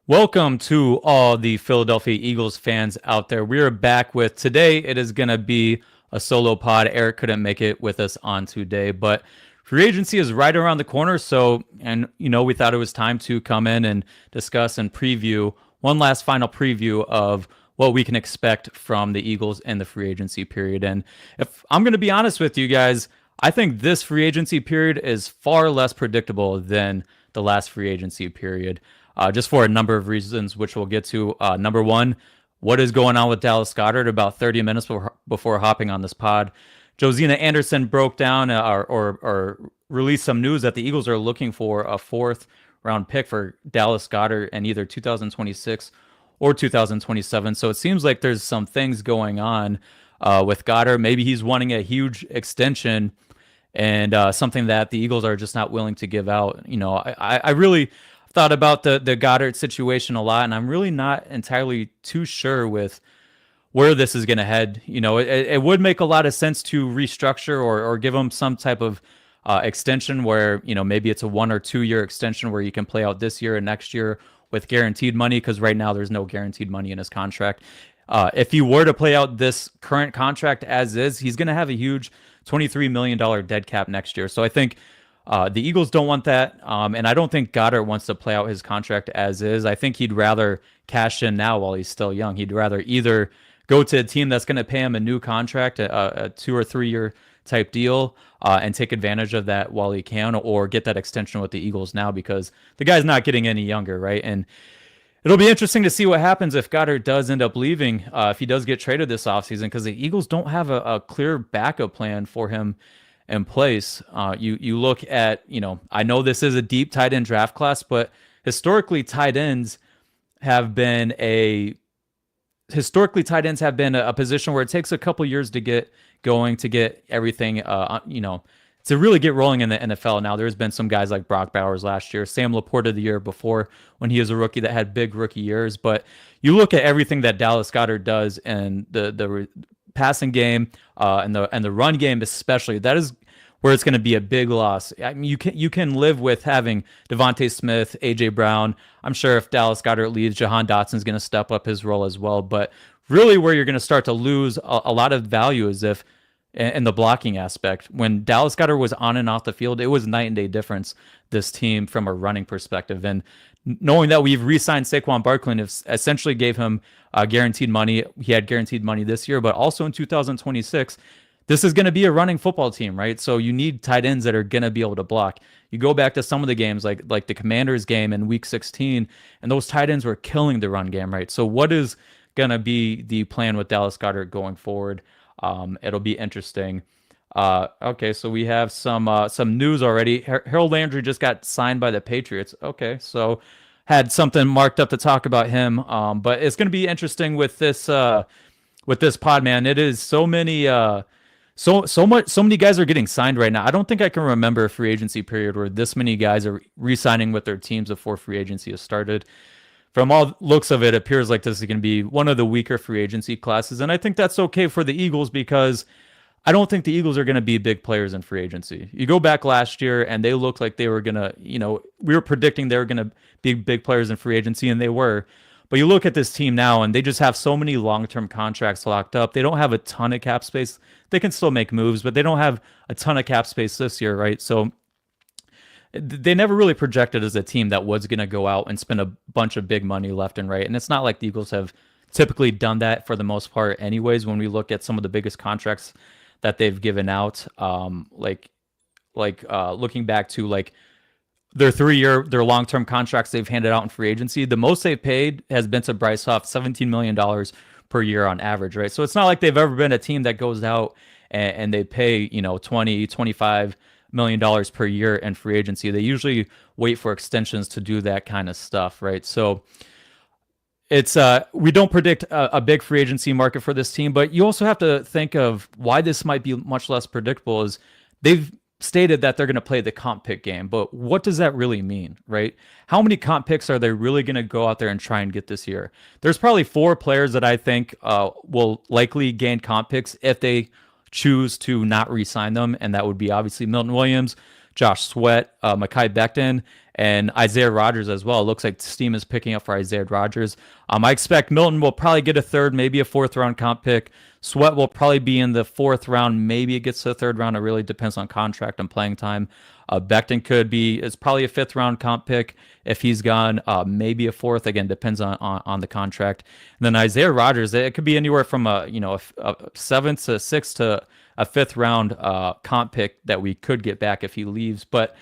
Welcome to all the Philadelphia Eagles fans out there. We are back with today. It is going to be a solo pod. Eric couldn't make it with us on today, but free agency is right around the corner. We thought it was time to come in and discuss and preview one last final preview of what we can expect from the Eagles in the free agency period. And if I'm going to be honest with you guys, I think this free agency period is far less predictable than the last free agency period, just for a number of reasons, which we'll get to. Number one, what is going on with Dallas Goedert? About 30 minutes before hopping on this pod, Josina Anderson broke down or released some news that the Eagles are looking for a fourth round pick for Dallas Goedert in either 2026 or 2027. So it seems like there's some things going on with Goedert. Maybe he's wanting a huge extension and something that the Eagles are just not willing to give out. I really thought about the Goedert situation a lot, and I'm really not entirely too sure with where this is going to head. It would make a lot of sense to restructure or give him some type of extension where, maybe it's a 1 or 2 year extension where you can play out this year and next year with guaranteed money, because right now there's no guaranteed money in his contract. If he were to play out this current contract as is, he's going to have a huge $23 million dead cap next year. So I think the Eagles don't want that. And I don't think Goedert wants to play out his contract as is. I think he'd rather cash in now while he's still young. He'd rather either go to a team that's going to pay him a new contract, a 2 or 3 year type deal, and take advantage of that while he can, or get that extension with the Eagles now, because the guy's not getting any younger, right? And it'll be interesting to see what happens if Goedert does end up leaving, if he does get traded this offseason, because the Eagles don't have a clear backup plan for him in place. You look at, I know this is a deep tight end draft class, but historically tight ends have been a position where it takes a couple years to get going, to get everything, to really get rolling in the NFL. Now, there's been some guys like Brock Bowers last year, Sam Laporta the year before when he was a rookie that had big rookie years. But you look at everything that Dallas Goedert does and the passing game and the run game especially, that is where it's going to be a big loss. I mean, you can live with having Devontae Smith, AJ Brown. I'm sure if Dallas Goedert leaves, Jahan Dotson's going to step up his role as well. But really, where you're going to start to lose a lot of value is if in the blocking aspect. When Dallas Goedert was on and off the field, it was night and day difference, this team, from a running perspective. And knowing that we've re-signed Saquon Barkley and essentially gave him guaranteed money. He had guaranteed money this year, but also in 2026, this is going to be a running football team, right? So you need tight ends that are going to be able to block. You go back to some of the games, like the Commanders game in Week 16, and those tight ends were killing the run game, right? So what is going to be the plan with Dallas Goedert going forward? It'll be interesting. Okay, so we have some news already. Harold Landry just got signed by the Patriots. Okay, so had something marked up to talk about him. But it's going to be interesting with this pod, man. It is so many so many guys are getting signed right now. I don't think I can remember a free agency period where this many guys are re-signing with their teams before free agency has started. From all looks of it, it appears like this is going to be one of the weaker free agency classes, and I think that's okay for the Eagles, because I don't think the Eagles are going to be big players in free agency. You go back last year, and they looked like they were going to, we were predicting they were going to be big players in free agency, and they were. But you look at this team now, and they just have so many long-term contracts locked up. They don't have a ton of cap space. They can still make moves, but they don't have a ton of cap space this year, right? So they never really projected as a team that was going to go out and spend a bunch of big money left and right. And it's not like the Eagles have typically done that for the most part anyways. When we look at some of the biggest contracts that they've given out, looking back to like their long-term contracts they've handed out in free agency, the most they've paid has been to Bryce Huff, $17 million per year on average, right? So it's not like they've ever been a team that goes out and they pay, 20, $25 million per year in free agency. They usually wait for extensions to do that kind of stuff, right? So it's we don't predict a big free agency market for this team, but you also have to think of why this might be much less predictable. Is they've stated that they're going to play the comp pick game, but what does that really mean, right? How many comp picks are they really going to go out there and try and get this year? There's probably 4 players that I think will likely gain comp picks if they choose to not re-sign them, and that would be obviously Milton Williams, Josh Sweat, Mekhi Becton, and Isaiah Rogers as well. It looks like steam is picking up for Isaiah Rogers. I expect Milton will probably get a third, maybe a fourth round comp pick. Sweat will probably be in the fourth round. Maybe it gets to the third round. It really depends on contract and playing time. Becton is probably a fifth round comp pick if he's gone. Maybe a fourth. Again, depends on the contract. And then Isaiah Rogers, it could be anywhere from a seventh to sixth to a fifth round comp pick that we could get back if he leaves. But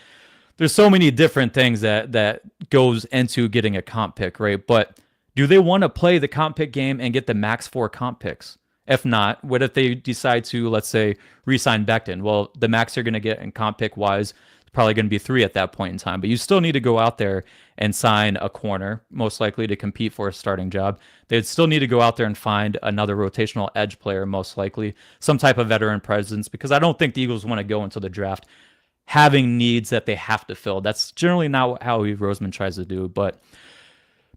there's so many different things that goes into getting a comp pick, right? But do they want to play the comp pick game and get the max 4 comp picks? If not, what if they decide to, let's say, re-sign Becton? Well, the max you're going to get in comp pick wise is probably going to be 3 at that point in time. But you still need to go out there and sign a corner, most likely to compete for a starting job. They'd still need to go out there and find another rotational edge player, most likely, some type of veteran presence, because I don't think the Eagles want to go into the draft having needs that they have to fill. That's generally not how Roseman tries to do. But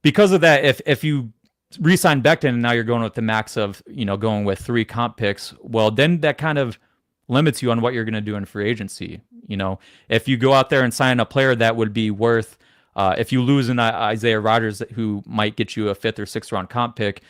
because of that, if you re-sign Becton and now you're going with the max of, going with 3 comp picks, well, then that kind of limits you on what you're going to do in free agency. If you go out there and sign a player that would be worth, if you lose an Isaiah Rogers who might get you a 5th or 6th round comp pick,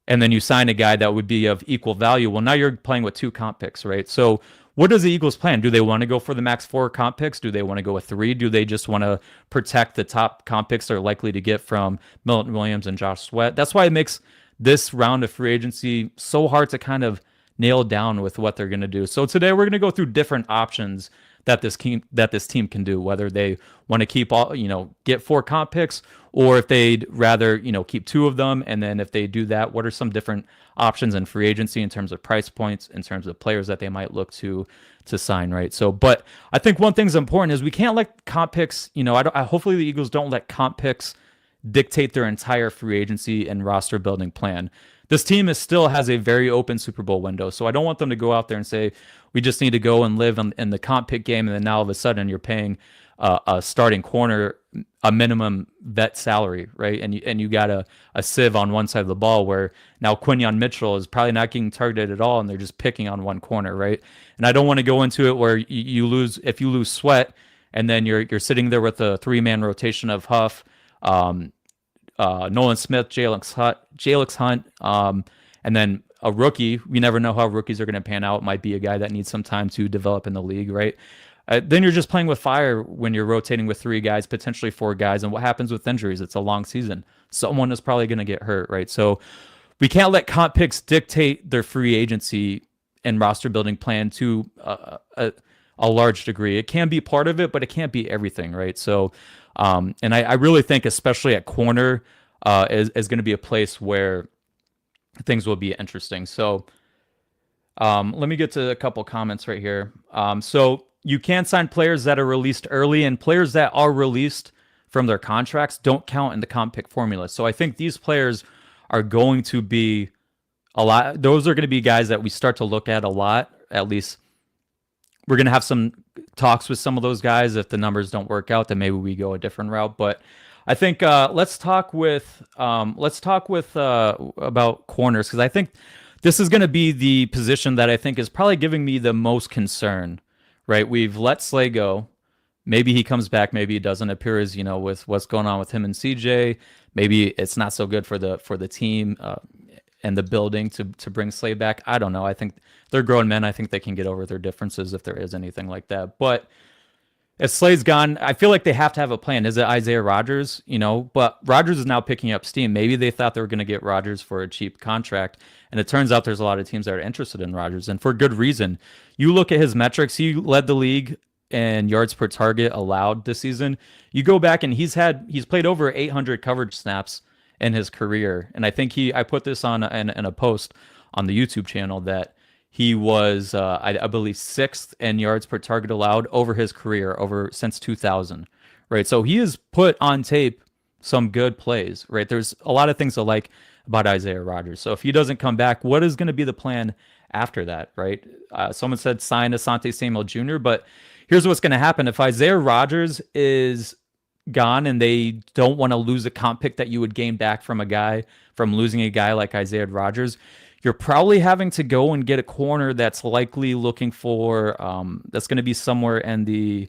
and then you sign a guy that would be of equal value, well, now you're playing with 2 comp picks, right? So what does the Eagles plan? Do they want to go for the max 4 comp picks? Do they want to go with 3? Do they just want to protect the top comp picks they're likely to get from Milton Williams and Josh Sweat? That's why it makes this round of free agency so hard to kind of nail down with what they're going to do. So today we're going to go through different options that this team can do, whether they want to keep all, get 4 comp picks, or if they'd rather, keep 2 of them. And then if they do that, what are some different options in free agency in terms of price points, in terms of players that they might look to sign, right? So, but I think one thing's important is we can't let comp picks, hopefully the Eagles don't let comp picks dictate their entire free agency and roster building plan. This team still has a very open Super Bowl window, so I don't want them to go out there and say, we just need to go and live in the comp pick game, and then now all of a sudden you're paying a starting corner a minimum vet salary, right? And you got a sieve on one side of the ball where now Quinyon Mitchell is probably not getting targeted at all, and they're just picking on one corner, right? And I don't want to go into it where you lose, if you lose Sweat, and then you're sitting there with a 3-man rotation of Huff, Nolan Smith, Jalix Hunt, and then a rookie. We never know how rookies are going to pan out. It might be a guy that needs some time to develop in the league, right? Then you're just playing with fire when you're rotating with 3 guys, potentially 4 guys. And what happens with injuries? It's a long season. Someone is probably going to get hurt, right? So we can't let comp picks dictate their free agency and roster building plan to a large degree. It can be part of it, but it can't be everything, right? So, and I really think, especially at corner, is going to be a place where things will be interesting. So let me get to a couple comments right here. So you can sign players that are released early, and players that are released from their contracts don't count in the comp pick formula. So I think these players are going to be a lot. Those are going to be guys that we start to look at a lot. At least we're going to have some talks with some of those guys. If the numbers don't work out, then maybe we go a different route. But I think let's talk with about corners, because I think this is going to be the position that I think is probably giving me the most concern. Right, we've let Slay go. Maybe he comes back, maybe he doesn't. Appear as with what's going on with him and CJ. Maybe it's not so good for the team and the building to bring Slay back. I don't know. I think they're grown men. I think they can get over their differences if there is anything like that. But if Slay's gone, I feel like they have to have a plan. Is it Isaiah Rogers? But Rogers is now picking up steam. Maybe they thought they were going to get Rogers for a cheap contract, and it turns out there's a lot of teams that are interested in Rogers, and for good reason. You look at his metrics; he led the league in yards per target allowed this season. You go back and he's played over 800 coverage snaps in his career, and I think I put this on in a post on the YouTube channel that he was, I believe, 6th in yards per target allowed over his career, since 2000, right? So he has put on tape some good plays, right? There's a lot of things to like about Isaiah Rogers. So if he doesn't come back, what is going to be the plan after that, right? Someone said sign Asante Samuel Jr., but here's what's going to happen. If Isaiah Rogers is gone and they don't want to lose a comp pick that you would gain back from losing a guy like Isaiah Rogers, you're probably having to go and get a corner that's likely looking for, that's going to be somewhere in the,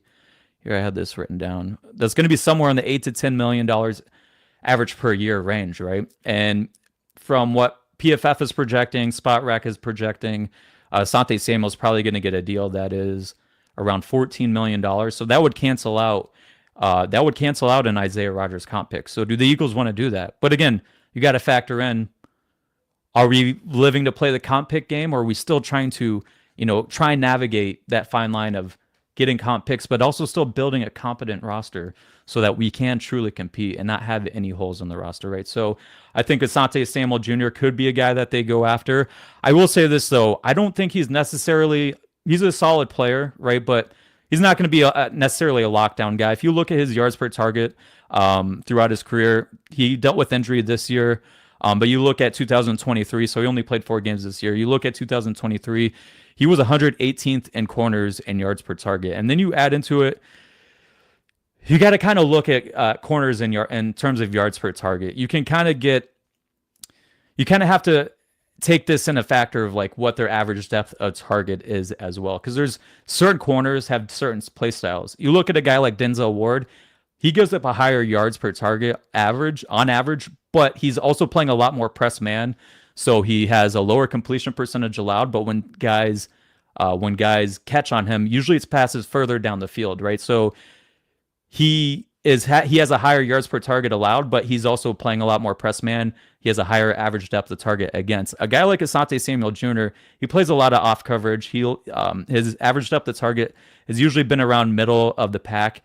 Here, I had this written down. That's going to be somewhere in the $8 to $10 million average per year range, right? And from what PFF is projecting, Spotrac is projecting, Asante Samuel's probably going to get a deal that is around $14 million. So that would cancel out. That would cancel out an Isaiah Rodgers comp pick. So do the Eagles want to do that? But again, you got to factor in: are we living to play the comp pick game, or are we still trying to, try and navigate that fine line of getting comp picks, but also still building a competent roster so that we can truly compete and not have any holes in the roster, right? So I think Asante Samuel Jr. could be a guy that they go after. I will say this, though. I don't think he's a solid player, right? But he's not going to be necessarily a lockdown guy. If you look at his yards per target throughout his career, he dealt with injury this year. But you look at 2023, so he only played 4 games this year. You look at 2023, he was 118th in corners and yards per target. And then you add into it, you got to kind of look at corners in terms of yards per target. You kind of have to take this in a factor of like what their average depth of target is as well. Because there's certain corners have certain play styles. You look at a guy like Denzel Ward, he gives up a higher yards per target on average, but he's also playing a lot more press man. So he has a lower completion percentage allowed, but when guys catch on him, usually it's passes further down the field, right? So he has a higher yards per target allowed, but he's also playing a lot more press man. He has a higher average depth of target against. A guy like Asante Samuel Jr., he plays a lot of off coverage. His average depth of target has usually been around middle of the pack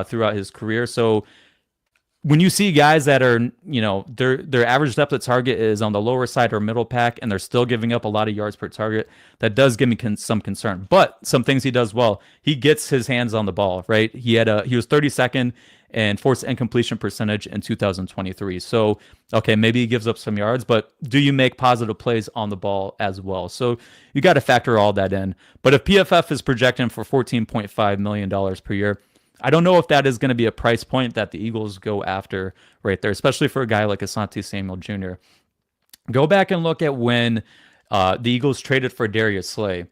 throughout his career. So when you see guys that are, their average depth of target is on the lower side or middle pack, and they're still giving up a lot of yards per target, that does give me some concern. But some things he does well: he gets his hands on the ball, right? He was 32nd in forced incompletion percentage in 2023. So, okay, maybe he gives up some yards, but do you make positive plays on the ball as well? So you got to factor all that in. But if PFF is projecting for $14.5 million per year, I don't know if that is going to be a price point that the Eagles go after right there, especially for a guy like Asante Samuel Jr. Go back and look at when the Eagles traded for Darius Slay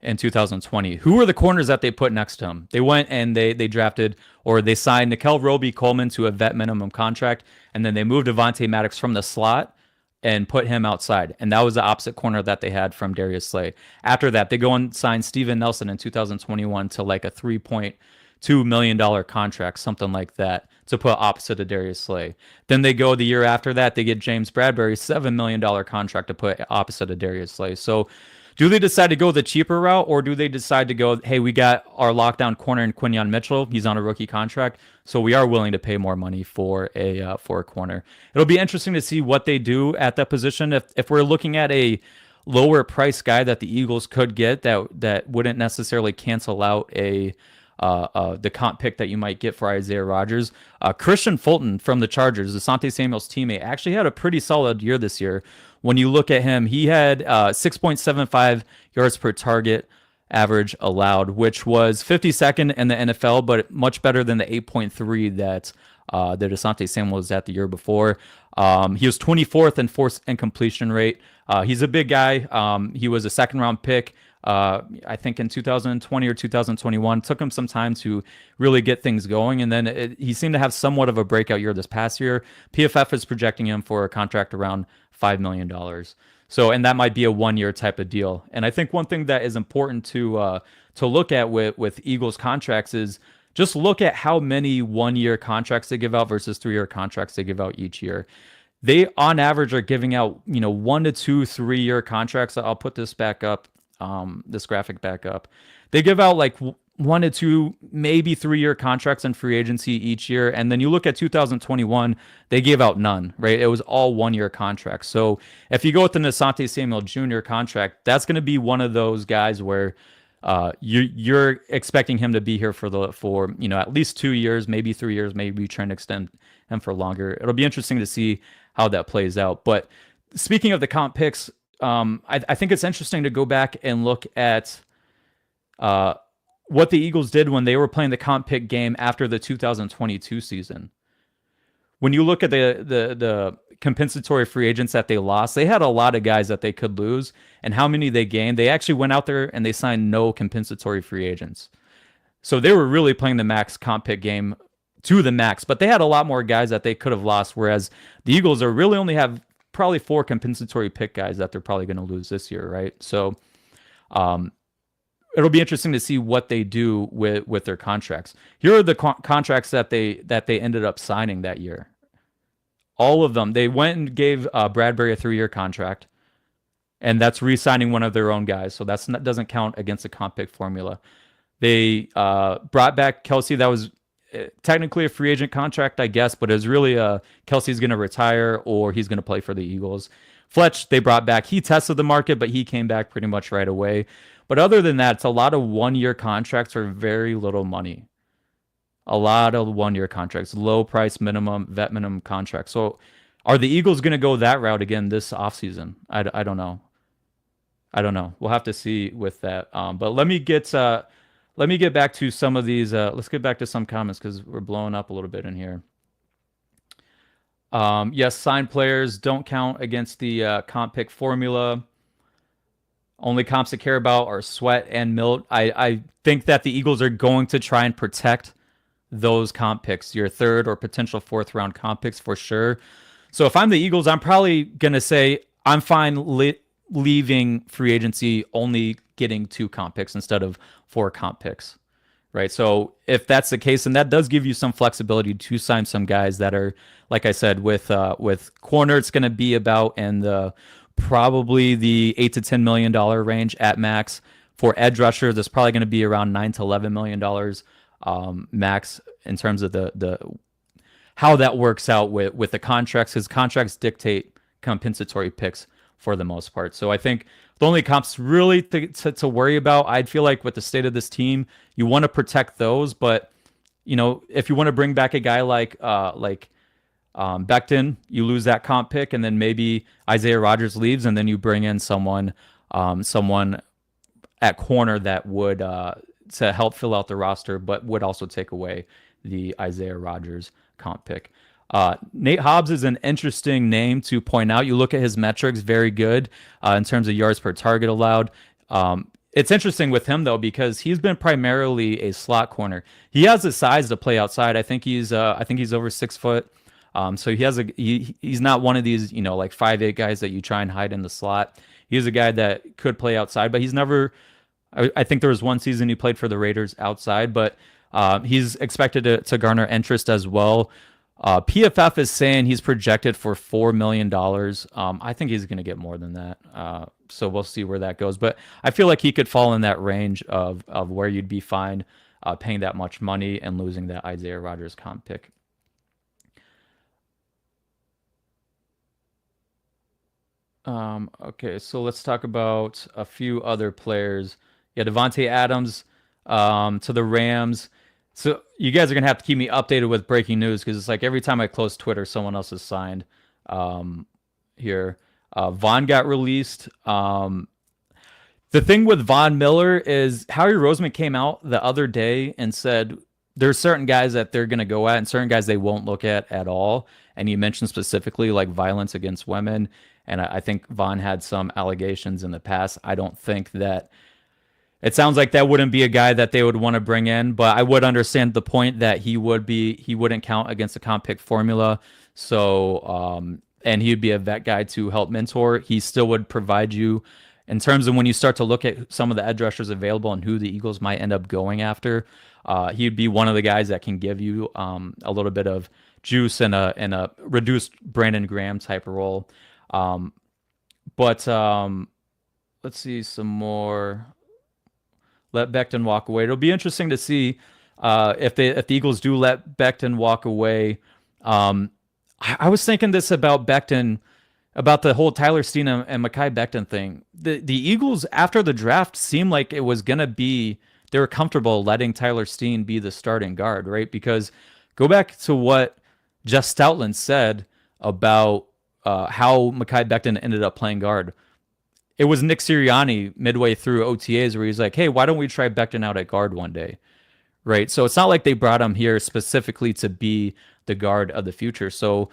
in 2020. Who were the corners that they put next to him? They went and they drafted, or they signed Nickel Roby-Coleman to a vet minimum contract, and then they moved Avonte Maddox from the slot and put him outside. And that was the opposite corner that they had from Darius Slay. After that, they go and sign Steven Nelson in 2021 to like a $3.2 million contract, something like that, to put opposite of Darius Slay. Then they go the year after that, they get James Bradbury, $7 million contract to put opposite of Darius Slay. So do they decide to go the cheaper route, or do they decide to go, hey, we got our lockdown corner in Quinyon Mitchell. He's on a rookie contract, so we are willing to pay more money for a corner. It'll be interesting to see what they do at that position. If we're looking at a lower price guy that the Eagles could get that wouldn't necessarily cancel out the comp pick that you might get for Isaiah Rodgers. Christian Fulton from the Chargers, Asante Samuel's teammate, actually had a pretty solid year this year. When you look at him, he had 6.75 yards per target average allowed, which was 52nd in the NFL, but much better than the 8.3 that Asante Samuel was at the year before. He was 24th in force and completion rate. He's a big guy. He was a second-round pick, I think in 2020 or 2021. Took him some time to really get things going, and then he seemed to have somewhat of a breakout year this past year. PFF is projecting him for a contract around $5 million. So, and that might be a one-year type of deal. And I think one thing that is important to look at with Eagles contracts is just look at how many one-year contracts they give out versus 3-year contracts they give out each year. They, on average, are giving out 1 to 2 3-year contracts. I'll put this back up, this graphic back up. They give out like 1 to 2, maybe 3-year contracts in free agency each year. And then you look at 2021, they gave out none, right? It was all 1-year contracts. So if you go with an Asante Samuel Jr. contract, that's going to be one of those guys where you're expecting him to be here for at least 2 years, maybe 3 years, maybe trying to extend him for longer. It'll be interesting to see how that plays out. But speaking of the comp picks, I think it's interesting to go back and look at what the Eagles did when they were playing the comp pick game after the 2022 season. When you look at the compensatory free agents that they lost, they had a lot of guys that they could lose, and how many they gained. They actually went out there and they signed no compensatory free agents. So they were really playing the max comp pick game to the max, but they had a lot more guys that they could have lost. Whereas the Eagles are really only have probably 4 compensatory pick guys that they're probably going to lose this year, right? So um, it'll be interesting to see what they do with their contracts. Here are the contracts that they ended up signing that year. All of them. They went and gave Bradbury a 3-year contract, and that's re-signing one of their own guys. So that doesn't count against the comp pick formula. They brought back Kelce. That was technically a free agent contract, I guess, but it was really Kelce's going to retire or he's going to play for the Eagles. Fletch, they brought back. He tested the market, but he came back pretty much right away. But other than that, it's a lot of 1-year contracts for very little money. A lot of 1-year contracts, low price minimum, vet minimum contracts. So are the Eagles going to go that route again this offseason? I don't know. I don't know. We'll have to see with that. But let me get back to some of these. Let's get back to some comments because we're blowing up a little bit in here. Yes, signed players don't count against the comp pick formula. Only comps to care about are Sweat and Milt. I think that the Eagles are going to try and protect those comp picks, your 3rd or potential 4th round comp picks for sure. So if I'm the Eagles, I'm probably going to say I'm fine leaving free agency only getting 2 comp picks instead of 4 comp picks, right? So if that's the case, and that does give you some flexibility to sign some guys that are, like I said, with corner, it's going to be about in the probably the $8 to $10 million range at max. For edge rusher, there's probably going to be around $9 to $11 million max in terms of the how that works out with the contracts. His contracts dictate compensatory picks for the most part. So I think the only comps really to worry about, I'd feel like with the state of this team, you want to protect those. But if you want to bring back a guy like Becton, you lose that comp pick, and then maybe Isaiah Rodgers leaves, and then you bring in someone at corner that would to help fill out the roster, but would also take away the Isaiah Rodgers comp pick. Nate Hobbs is an interesting name to point out. You look at his metrics, very good in terms of yards per target allowed. It's interesting with him though because he's been primarily a slot corner. He has the size to play outside. I think he's over 6 foot. So he's not one of these like 5'8" guys that you try and hide in the slot. He's a guy that could play outside, but he's never. I think there was one season he played for the Raiders outside, but he's expected to garner interest as well. PFF is saying he's projected for $4 million. I think he's going to get more than that. So we'll see where that goes. But I feel like he could fall in that range of where you'd be fine paying that much money and losing that Isaiah Rodgers comp pick. Okay, so let's talk about a few other players. Yeah, Devontae Adams to the Rams. So you guys are gonna have to keep me updated with breaking news because it's like every time I close Twitter, someone else is signed. Here, Vaughn got released. The thing with Von Miller is Howie Roseman came out the other day and said there's certain guys that they're gonna go at and certain guys they won't look at all. And he mentioned specifically like violence against women. And I think Vaughn had some allegations in the past. I don't think that. It sounds like that wouldn't be a guy that they would want to bring in, but I would understand the point that he wouldn't count against the comp pick formula. So, and he'd be a vet guy to help mentor. He still would provide you in terms of when you start to look at some of the edge rushers available and who the Eagles might end up going after. He'd be one of the guys that can give you a little bit of juice and a reduced Brandon Graham type of role. But let's see some more. Let Becton walk away. It'll be interesting to see if the Eagles do let Becton walk away. I was thinking this about Becton, about the whole Tyler Steen and Mekhi Becton thing. The Eagles after the draft seemed like it was gonna be they were comfortable letting Tyler Steen be the starting guard, right? Because go back to what Jeff Stoutland said about how Mekhi Becton ended up playing guard. It was Nick Sirianni midway through OTAs where he's like, hey, why don't we try Becton out at guard one day? Right. So it's not like they brought him here specifically to be the guard of the future. So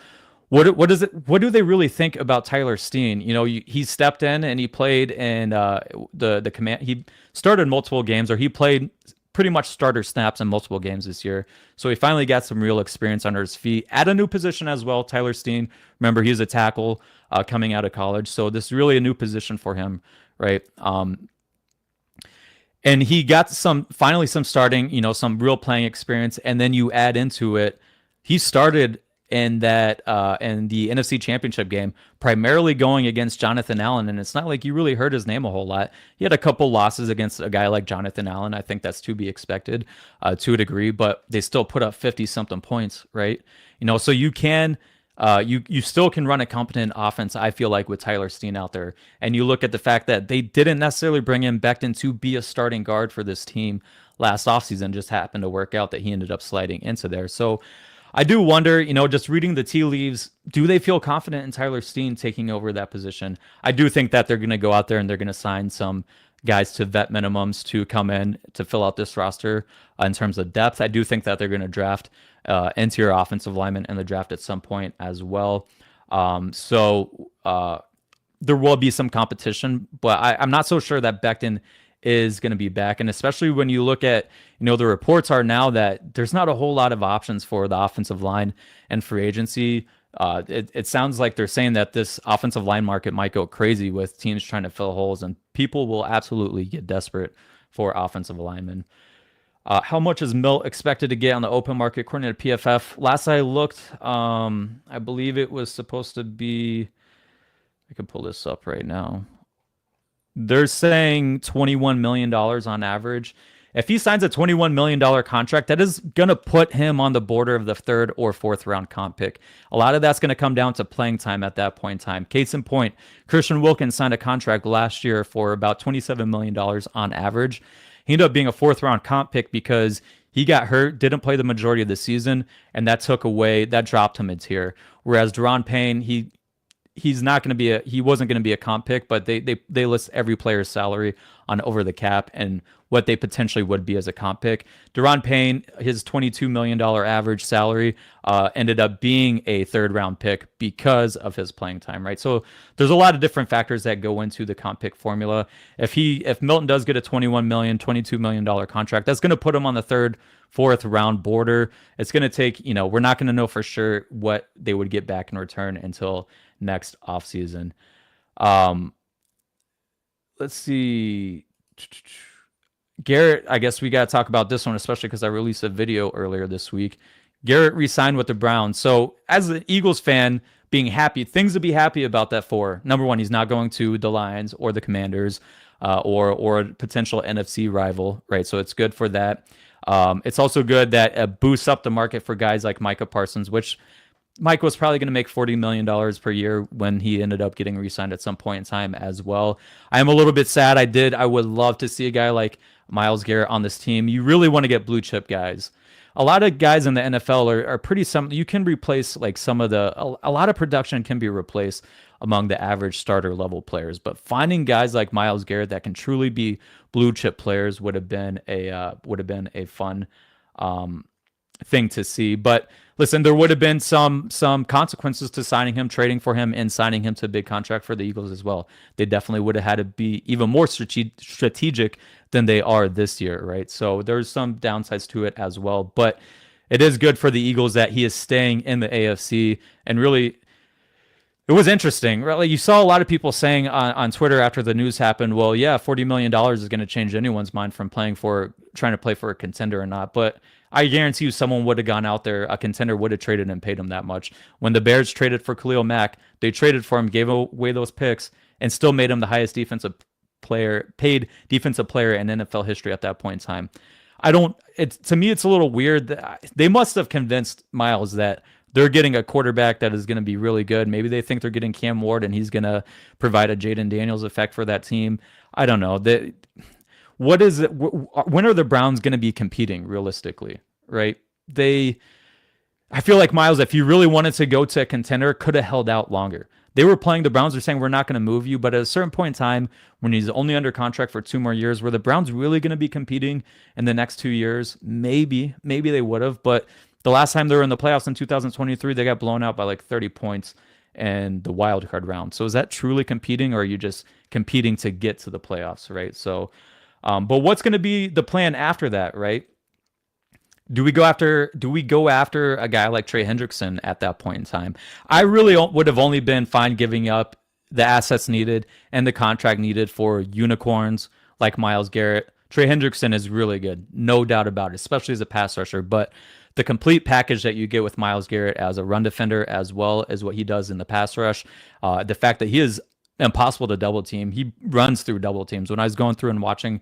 what do they really think about Tyler Steen? He stepped in and he played in the command. He started multiple games or he played pretty much starter snaps in multiple games this year. So he finally got some real experience under his feet at a new position as well. Tyler Steen, remember, he's a tackle coming out of college. So this is really a new position for him, right? And he got finally some starting, some real playing experience. And then you add into it, he started in the NFC Championship game, primarily going against Jonathan Allen, and it's not like you really heard his name a whole lot. He had a couple losses against a guy like Jonathan Allen. I think that's to be expected to a degree, but they still put up 50 something points, right? So you can. You still can run a competent offense, I feel like, with Tyler Steen out there. And you look at the fact that they didn't necessarily bring in Becton to be a starting guard for this team last offseason. Just happened to work out that he ended up sliding into there. So I do wonder, just reading the tea leaves, do they feel confident in Tyler Steen taking over that position? I do think that they're going to go out there and they're going to sign some guys to vet minimums to come in to fill out this roster in terms of depth. I do think that they're going to draft interior offensive linemen in the draft at some point as well. So there will be some competition, but I'm not so sure that Becton is going to be back. And especially when you look at, the reports are now that there's not a whole lot of options for the offensive line and free agency. It sounds like they're saying that this offensive line market might go crazy with teams trying to fill holes, and people will absolutely get desperate for offensive linemen. How much is Milt expected to get on the open market according to PFF? Last I looked, I believe it was supposed to be, I can pull this up right now. They're saying $21 million on average. If he signs a $21 million contract, that is going to put him on the border of the 3rd or 4th round comp pick. A lot of that's going to come down to playing time at that point in time. Case in point, Christian Wilkins signed a contract last year for about $27 million on average. He ended up being a 4th round comp pick because he got hurt, didn't play the majority of the season, and that dropped him a tier. Whereas Daron Payne, he wasn't going to be a comp pick, but they list every player's salary on Over the Cap and what they potentially would be as a comp pick. Daron Payne, his $22 million average salary ended up being a 3rd round pick because of his playing time, right? So there's a lot of different factors that go into the comp pick formula. If Milton does get a $21 million, $22 million contract, that's going to put him on the 3rd, 4th round border. It's going to take, we're not going to know for sure what they would get back in return until next offseason. Let's see. Garrett, I guess we got to talk about this one, especially because I released a video earlier this week. Garrett re-signed with the Browns. So as an Eagles fan, being happy, things to be happy about that for. Number one, he's not going to the Lions or the Commanders or a potential NFC rival, right? So it's good for that. It's also good that it boosts up the market for guys like Micah Parsons, which Mike was probably going to make $40 million per year when he ended up getting re-signed at some point in time as well. I am a little bit sad. I would love to see a guy like Myles Garrett on this team. You really want to get blue chip guys. A lot of guys in the NFL are pretty you can replace like a lot of production can be replaced among the average starter level players, but finding guys like Myles Garrett that can truly be blue chip players would have been a fun thing to see. But listen, there would have been some consequences to signing him, trading for him, and signing him to a big contract for the Eagles as well. They definitely would have had to be even more strategic than they are this year, right? So there's some downsides to it as well. But it is good for the Eagles that he is staying in the AFC. And really, it was interesting, right? Like you saw a lot of people saying on Twitter after the news happened, well, yeah, $40 million is going to change anyone's mind from trying to play for a contender or not. But I guarantee you someone would have gone out there, a contender would have traded and paid him that much. When the Bears traded for Khalil Mack, they traded for him, gave away those picks, and still made him the highest paid defensive player in NFL history at that point in time. To me, it's a little weird that they must have convinced Myles that they're getting a quarterback that is going to be really good. Maybe they think they're getting Cam Ward and he's going to provide a Jaden Daniels effect for that team. I don't know. What is it? When are the Browns going to be competing realistically, right? I feel like Myles, if you really wanted to go to a contender, could have held out longer. They were playing the Browns. They're saying, we're not going to move you. But at a certain point in time, when he's only under contract for 2 more years, were the Browns really going to be competing in the next 2 years? Maybe they would have. But the last time they were in the playoffs in 2023, they got blown out by like 30 points in the wild card round. So is that truly competing, or are you just competing to get to the playoffs, right? So But what's going to be the plan after that, right? Do we go after a guy like Trey Hendrickson at that point in time? I really would have only been fine giving up the assets needed and the contract needed for unicorns like Myles Garrett. Trey Hendrickson is really good, no doubt about it, especially as a pass rusher. But the complete package that you get with Myles Garrett as a run defender, as well as what he does in the pass rush, the fact that he is impossible to double team, he runs through double teams. When I was going through and watching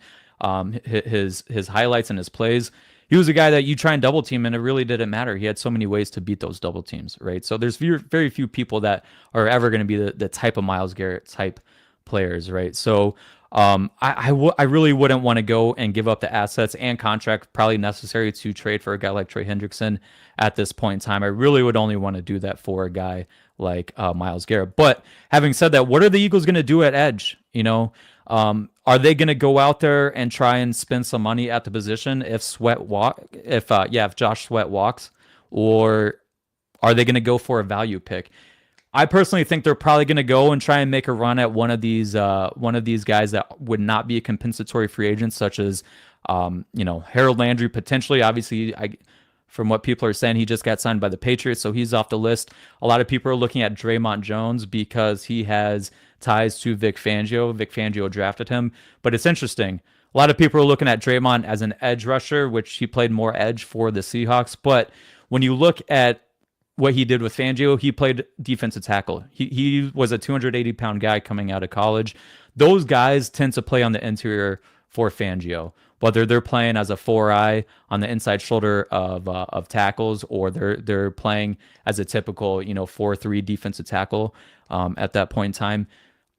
his highlights and his plays, he was a guy that you try and double team and it really didn't matter. He had so many ways to beat those double teams, right? So there's very few people that are ever going to be the type of Myles Garrett type players, right? So I really wouldn't want to go and give up the assets and contract probably necessary to trade for a guy like Trey Hendrickson at this point in time. I really would only want to do that for a guy like Myles Garrett. But having said that, what are the Eagles going to do at edge? Are they going to go out there and try and spend some money at the position if Josh Sweat walks, or are they going to go for a value pick? I personally think they're probably going to go and try and make a run at one of these guys that would not be a compensatory free agent, such as Harold Landry potentially. Obviously, from what people are saying, he just got signed by the Patriots, so he's off the list. A lot of people are looking at Draymond Jones because he has ties to Vic Fangio. Vic Fangio drafted him, but it's interesting. A lot of people are looking at Draymond as an edge rusher, which he played more edge for the Seahawks. But when you look at what he did with Fangio, he played defensive tackle. He was a 280-pound guy coming out of college. Those guys tend to play on the interior for Fangio, whether they're playing as a 4-eye on the inside shoulder of tackles, or they're playing as a typical 4-3 defensive tackle at that point in time.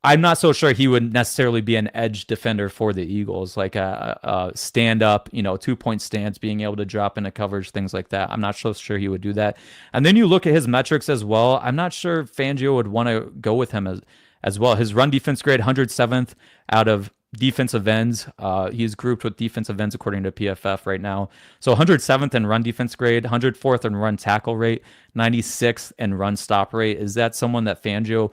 I'm not so sure he would necessarily be an edge defender for the Eagles, like a stand up, 2-point stance, being able to drop into coverage, things like that. I'm not so sure he would do that. And then you look at his metrics as well. I'm not sure Fangio would want to go with him as well. His run defense grade, 107th out of defensive ends. He's grouped with defensive ends according to PFF right now. So 107th in run defense grade, 104th in run tackle rate, 96th in run stop rate. Is that someone that Fangio,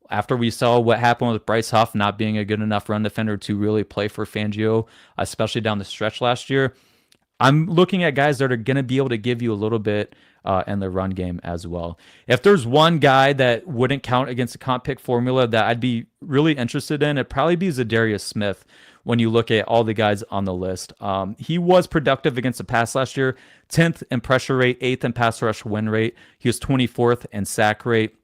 after we saw what happened with Bryce Huff not being a good enough run defender to really play for Fangio, especially down the stretch last year, I'm looking at guys that are going to be able to give you a little bit in the run game as well. If there's one guy that wouldn't count against the comp pick formula that I'd be really interested in, it'd probably be Zadarius Smith. When you look at all the guys on the list, he was productive against the pass last year, 10th in pressure rate, 8th in pass rush win rate. He was 24th in sack rate.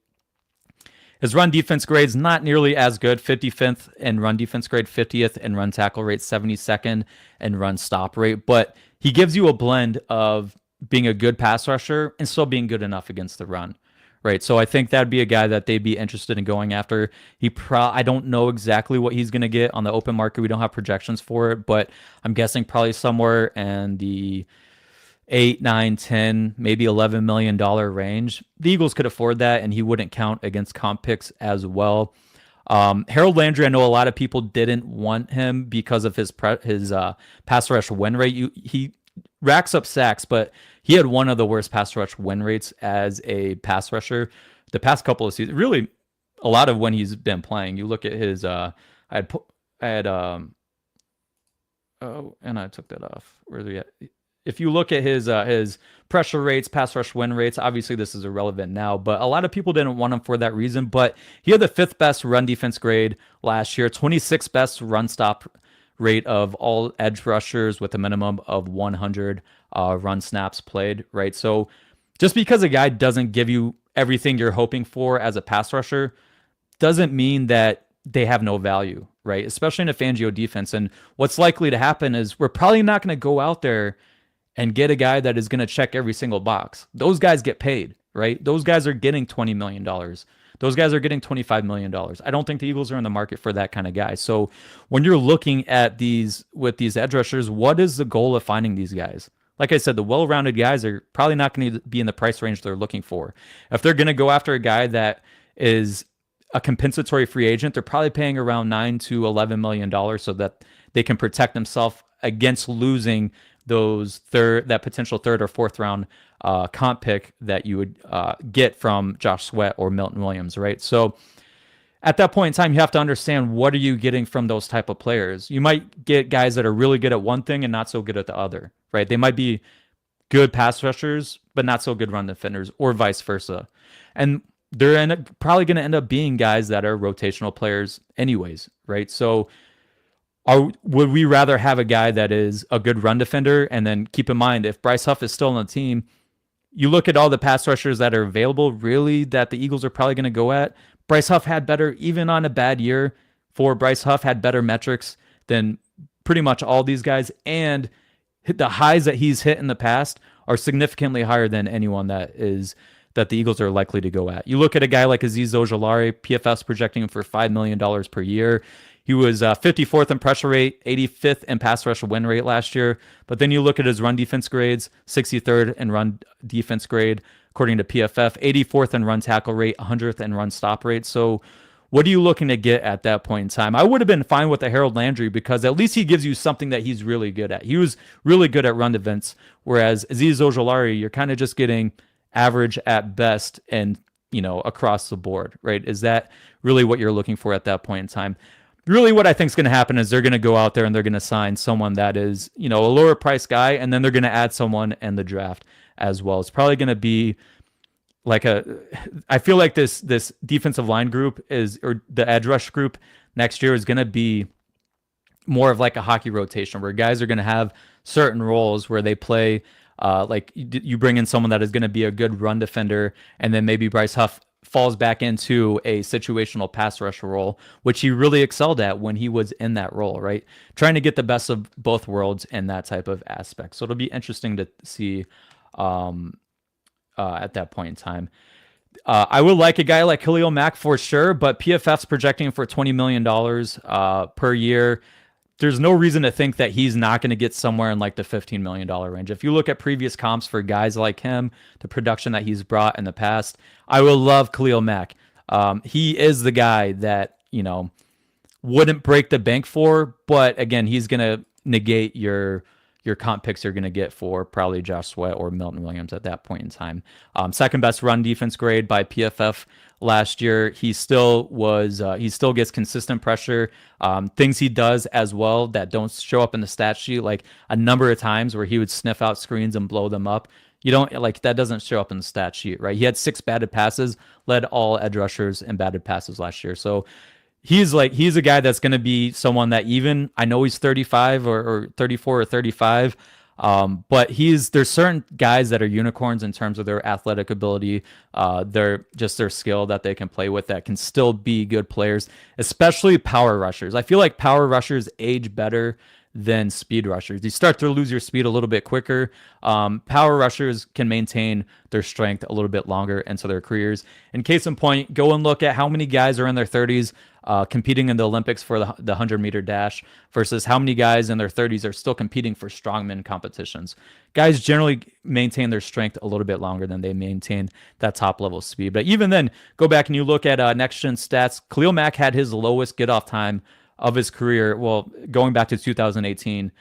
His run defense grade's not nearly as good, 55th in run defense grade, 50th in run tackle rate, 72nd in run stop rate. But he gives you a blend of being a good pass rusher and still being good enough against the run, right? So I think that'd be a guy that they'd be interested in going after. I don't know exactly what he's going to get on the open market. We don't have projections for it, but I'm guessing probably somewhere in the 8, 9, 10, maybe $11 million range. The Eagles could afford that, and he wouldn't count against comp picks as well. Harold Landry, I know a lot of people didn't want him because of his pass rush win rate. He racks up sacks, but he had one of the worst pass rush win rates as a pass rusher the past couple of seasons. Really, a lot of when he's been playing. You look at his, and I took that off. Where's he at? If you look at his pressure rates, pass rush win rates, obviously this is irrelevant now, but a lot of people didn't want him for that reason. But he had the 5th best run defense grade last year, 26th best run stop rate of all edge rushers with a minimum of 100 run snaps played, right? So just because a guy doesn't give you everything you're hoping for as a pass rusher doesn't mean that they have no value, right? Especially in a Fangio defense. And what's likely to happen is we're probably not going to go out there and get a guy that is going to check every single box. Those guys get paid, right? Those guys are getting $20 million. Those guys are getting $25 million. I don't think the Eagles are in the market for that kind of guy. So when you're looking at these edge rushers, what is the goal of finding these guys? Like I said, the well-rounded guys are probably not going to be in the price range they're looking for. If they're going to go after a guy that is a compensatory free agent, they're probably paying around $9 to $11 million so that they can protect themselves against losing that potential 3rd or 4th round comp pick that you would get from Josh Sweat or Milton Williams, right? So at that point in time, you have to understand what are you getting from those type of players. You might get guys that are really good at one thing and not so good at the other, right? They might be good pass rushers, but not so good run defenders, or vice versa. And probably going to end up being guys that are rotational players anyways, right? So would we rather have a guy that is a good run defender? And then keep in mind, if Bryce Huff is still on the team, you look at all the pass rushers that are available, really, that the Eagles are probably going to go at. Bryce Huff had better, even on a bad year for Bryce Huff, had better metrics than pretty much all these guys. And the highs that he's hit in the past are significantly higher than anyone that the Eagles are likely to go at. You look at a guy like Azeez Ojulari, PFF's projecting him for $5 million per year. He was 54th in pressure rate, 85th in pass rush win rate last year. But then you look at his run defense grades, 63rd in run defense grade, according to PFF, 84th in run tackle rate, 100th in run stop rate. So what are you looking to get at that point in time? I would have been fine with the Harold Landry because at least he gives you something that he's really good at. He was really good at run defense, whereas Azeez Ojulari, you're kind of just getting average at best and, across the board, right? Is that really what you're looking for at that point in time? Really what I think is going to happen is they're going to go out there and they're going to sign someone that is, a lower price guy, and then they're going to add someone in the draft as well. It's probably going to be I feel like this defensive line group or the edge rush group next year is going to be more of like a hockey rotation where guys are going to have certain roles where they play, like you bring in someone that is going to be a good run defender, and then maybe Bryce Huff falls back into a situational pass rush role, which he really excelled at when he was in that role, right? Trying to get the best of both worlds in that type of aspect. So it'll be interesting to see at that point in time. I would like a guy like Khalil Mack for sure, but PFF's projecting for $20 million per year. There's no reason to think that he's not going to get somewhere in like the $15 million range. If you look at previous comps for guys like him, the production that he's brought in the past, I will love Khalil Mack. He is the guy that, wouldn't break the bank for, but again, he's going to negate your comp picks you're going to get for probably Josh Sweat or Milton Williams at that point in time. Second best run defense grade by PFF last year. He still gets consistent pressure. Things he does as well that don't show up in the stat sheet, like a number of times where he would sniff out screens and blow them up. That doesn't show up in the stat sheet, right? He had 6 batted passes, led all edge rushers in batted passes last year. So he's a guy that's going to be someone that, even I know he's 35 or 34 or 35, but there's certain guys that are unicorns in terms of their athletic ability, their skill that they can play with that can still be good players, especially power rushers. I feel like power rushers age better than speed rushers. You start to lose your speed a little bit quicker. Power rushers can maintain their strength a little bit longer into their careers. In case in point, go and look at how many guys are in their 30s competing in the Olympics for the 100-meter dash versus how many guys in their 30s are still competing for strongman competitions. Guys generally maintain their strength a little bit longer than they maintain that top level speed. But even then, go back and you look at next gen stats. Khalil Mack had his lowest get off time of his career, well, going back to 2018,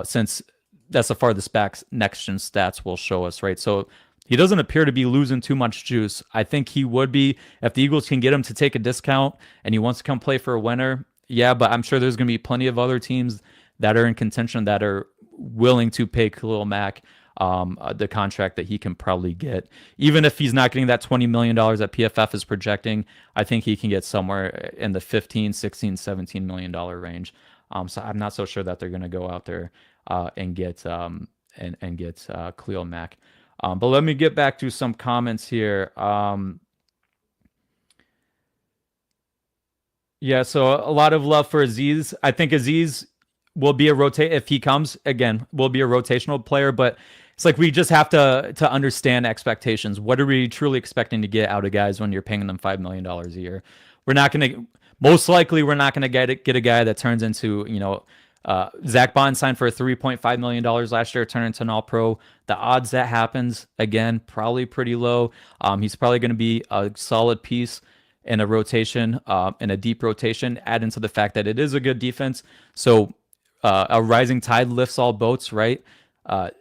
since that's the farthest back next gen stats will show us, right? So he doesn't appear to be losing too much juice. I think he would be if the Eagles can get him to take a discount and he wants to come play for a winner. Yeah, but I'm sure there's going to be plenty of other teams that are in contention that are willing to pay Khalil Mack the contract that he can probably get. Even if he's not getting that $20 million that PFF is projecting, I think he can get somewhere in the 15, 16, $17 million range. So I'm not so sure that they're going to go out there and get Khalil Mack. But let me get back to some comments here. Yeah, so a lot of love for Azeez. I think Azeez will be if he comes again, will be a rotational player, but it's like we just have to understand expectations. What are we truly expecting to get out of guys when you're paying them $5 million a year? Most likely we're not gonna get a guy that turns into, Zach Bond signed for $3.5 million last year, turned into an All-Pro. The odds that happens, again, probably pretty low. He's probably going to be a solid piece in a rotation, in a deep rotation, add into the fact that it is a good defense. So a rising tide lifts all boats, right?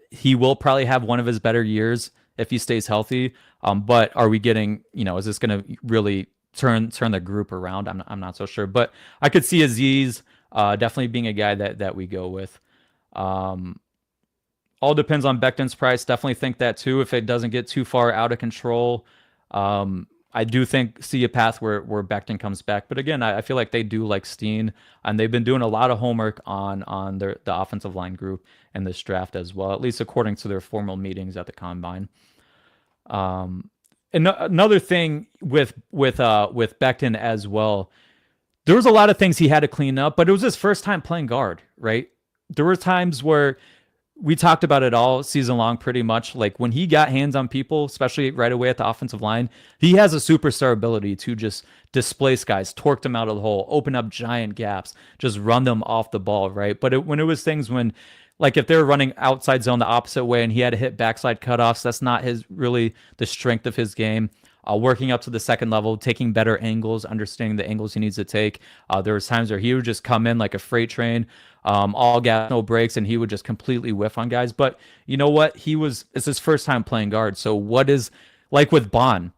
He will probably have one of his better years if he stays healthy. But are we getting, is this going to really turn the group around. I'm not so sure, but I could see Aziz definitely being a guy that we go with. Um, all depends on Becton's price. Definitely think that too. If it doesn't get too far out of control, I do see a path where Becton comes back. But again, I feel like they do like Steen, and they've been doing a lot of homework on the offensive line group in this draft as well, at least according to their formal meetings at the combine. And another thing with Becton as well, there was a lot of things he had to clean up, but it was his first time playing guard, right? There were times where we talked about it all season long, pretty much. Like when he got hands on people, especially right away at the offensive line, he has a superstar ability to just displace guys, torque them out of the hole, open up giant gaps, just run them off the ball, right? But when it was things when, like if they're running outside zone the opposite way and he had to hit backside cutoffs, that's not really the strength of his game. Working up to the second level, taking better angles, understanding the angles he needs to take. There was times where he would just come in like a freight train, all gas, no brakes, and he would just completely whiff on guys. But you know what? It's his first time playing guard. So what is, like with Bond,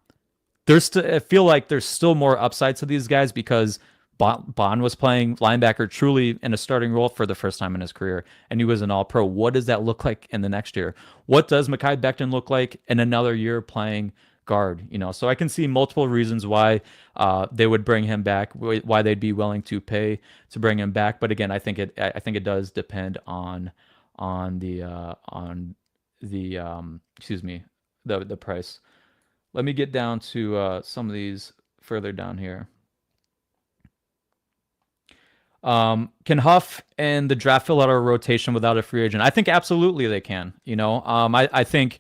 I feel like there's still more upside to these guys because Bond was playing linebacker truly in a starting role for the first time in his career, and he was an all-pro. What does that look like in the next year? What does Mekhi Becton look like in another year playing guard? So I can see multiple reasons why they would bring him back, why they'd be willing to pay to bring him back. But again, I think it does depend on the the price. Let me get down to some of these further down here. Can Huff and the draft fill out a rotation without a free agent? I think absolutely they can. I think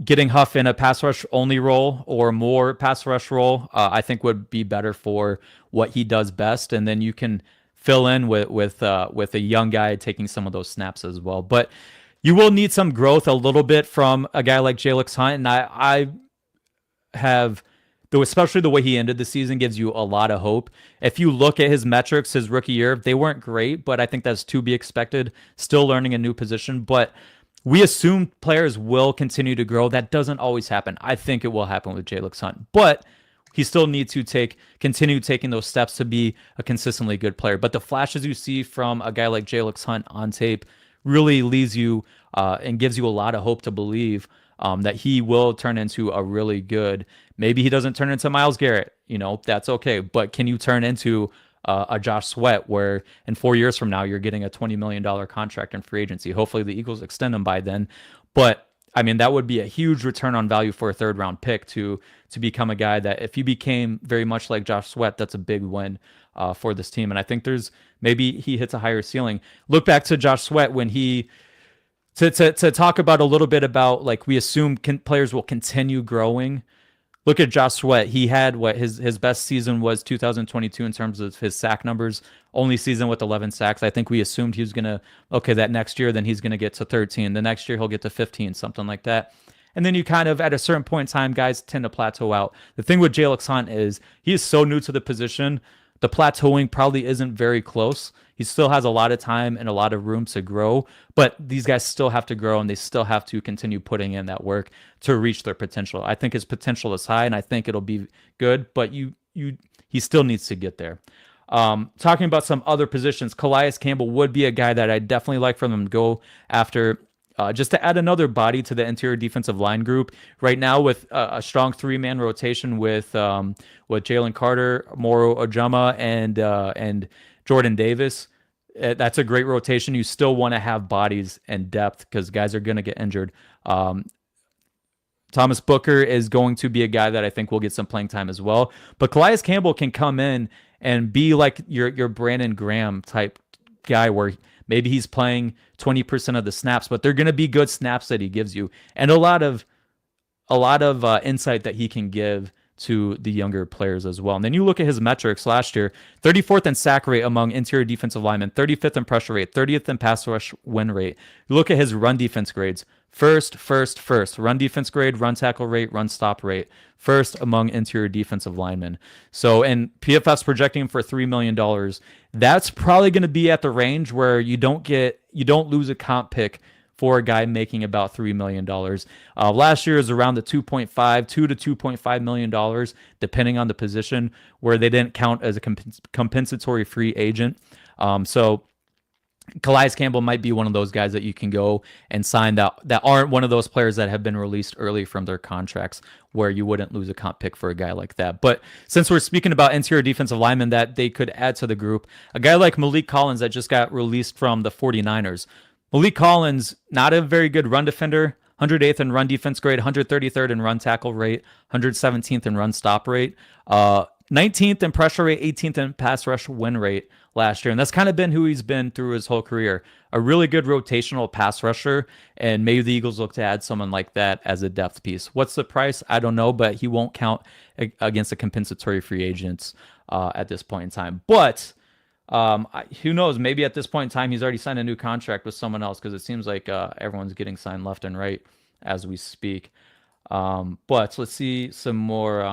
getting Huff in a pass rush only role or more pass rush role, I think would be better for what he does best, and then you can fill in with a young guy taking some of those snaps as well. But you will need some growth a little bit from a guy like Jalix Hunt, and I have, though, especially the way he ended the season gives you a lot of hope. If you look at his metrics his rookie year, they weren't great, but I think that's to be expected. Still learning a new position, but we assume players will continue to grow. That doesn't always happen. I think it will happen with Jalix Hunt, but he still needs to continue taking those steps to be a consistently good player. But the flashes you see from a guy like Jalix Hunt on tape really leaves you and gives you a lot of hope to believe that he will turn into a really good. Maybe he doesn't turn into Myles Garrett. That's okay. But can you turn into a Josh Sweat, where in 4 years from now you're getting a $20 million contract in free agency? Hopefully the Eagles extend him by then. But I mean, that would be a huge return on value for a third round pick to become a guy that, if he became very much like Josh Sweat, that's a big win for this team. And I think maybe he hits a higher ceiling. Look back to Josh Sweat when to talk about a little bit about, like, we assume players will continue growing. Look at Josh Sweat. He had his best season was 2022 in terms of his sack numbers. Only season with 11 sacks. I think we assumed he was that next year, then he's going to get to 13. The next year he'll get to 15, something like that. And then you kind of, at a certain point in time, guys tend to plateau out. The thing with Jalix Hunt is he is so new to the position. The plateauing probably isn't very close. He still has a lot of time and a lot of room to grow, but these guys still have to grow and they still have to continue putting in that work to reach their potential. I think his potential is high and I think it'll be good, but he still needs to get there. Talking about some other positions, Calais Campbell would be a guy that I definitely like for them to go after, just to add another body to the interior defensive line group. Right now, with a strong three-man rotation with Jalen Carter, Moro Ojama, and Jordan Davis, that's a great rotation. You still want to have bodies and depth because guys are going to get injured. Thomas Booker is going to be a guy that I think will get some playing time as well. But Calais Campbell can come in and be like your Brandon Graham type guy, where maybe he's playing 20% of the snaps, but they're going to be good snaps that he gives you, and a lot of insight that he can give to the younger players as well. And then you look at his metrics last year: 34th in sack rate among interior defensive linemen, 35th in pressure rate, 30th in pass rush win rate. You look at his run defense grades: first, run defense grade, run tackle rate, run stop rate, first among interior defensive linemen. So, and PFF's projecting him for $3 million. That's probably going to be at the range where you don't lose a comp pick for a guy making about $3 million. Last year is around the 2 to 2.5 million dollars, depending on the position, where they didn't count as a compensatory free agent. So Calais Campbell might be one of those guys that you can go and sign that aren't one of those players that have been released early from their contracts, where you wouldn't lose a comp pick for a guy like that. But since we're speaking about interior defensive linemen that they could add to the group, a guy like Malik Collins that just got released from the 49ers. Malik Collins, not a very good run defender, 108th in run defense grade, 133rd in run tackle rate, 117th in run stop rate, 19th in pressure rate, 18th in pass rush win rate last year. And that's kind of been who he's been through his whole career. A really good rotational pass rusher, and maybe the Eagles look to add someone like that as a depth piece. What's the price? I don't know, but he won't count against the compensatory free agents at this point in time. But who knows? Maybe at this point in time, he's already signed a new contract with someone else, because it seems like everyone's getting signed left and right as we speak. But let's see some more.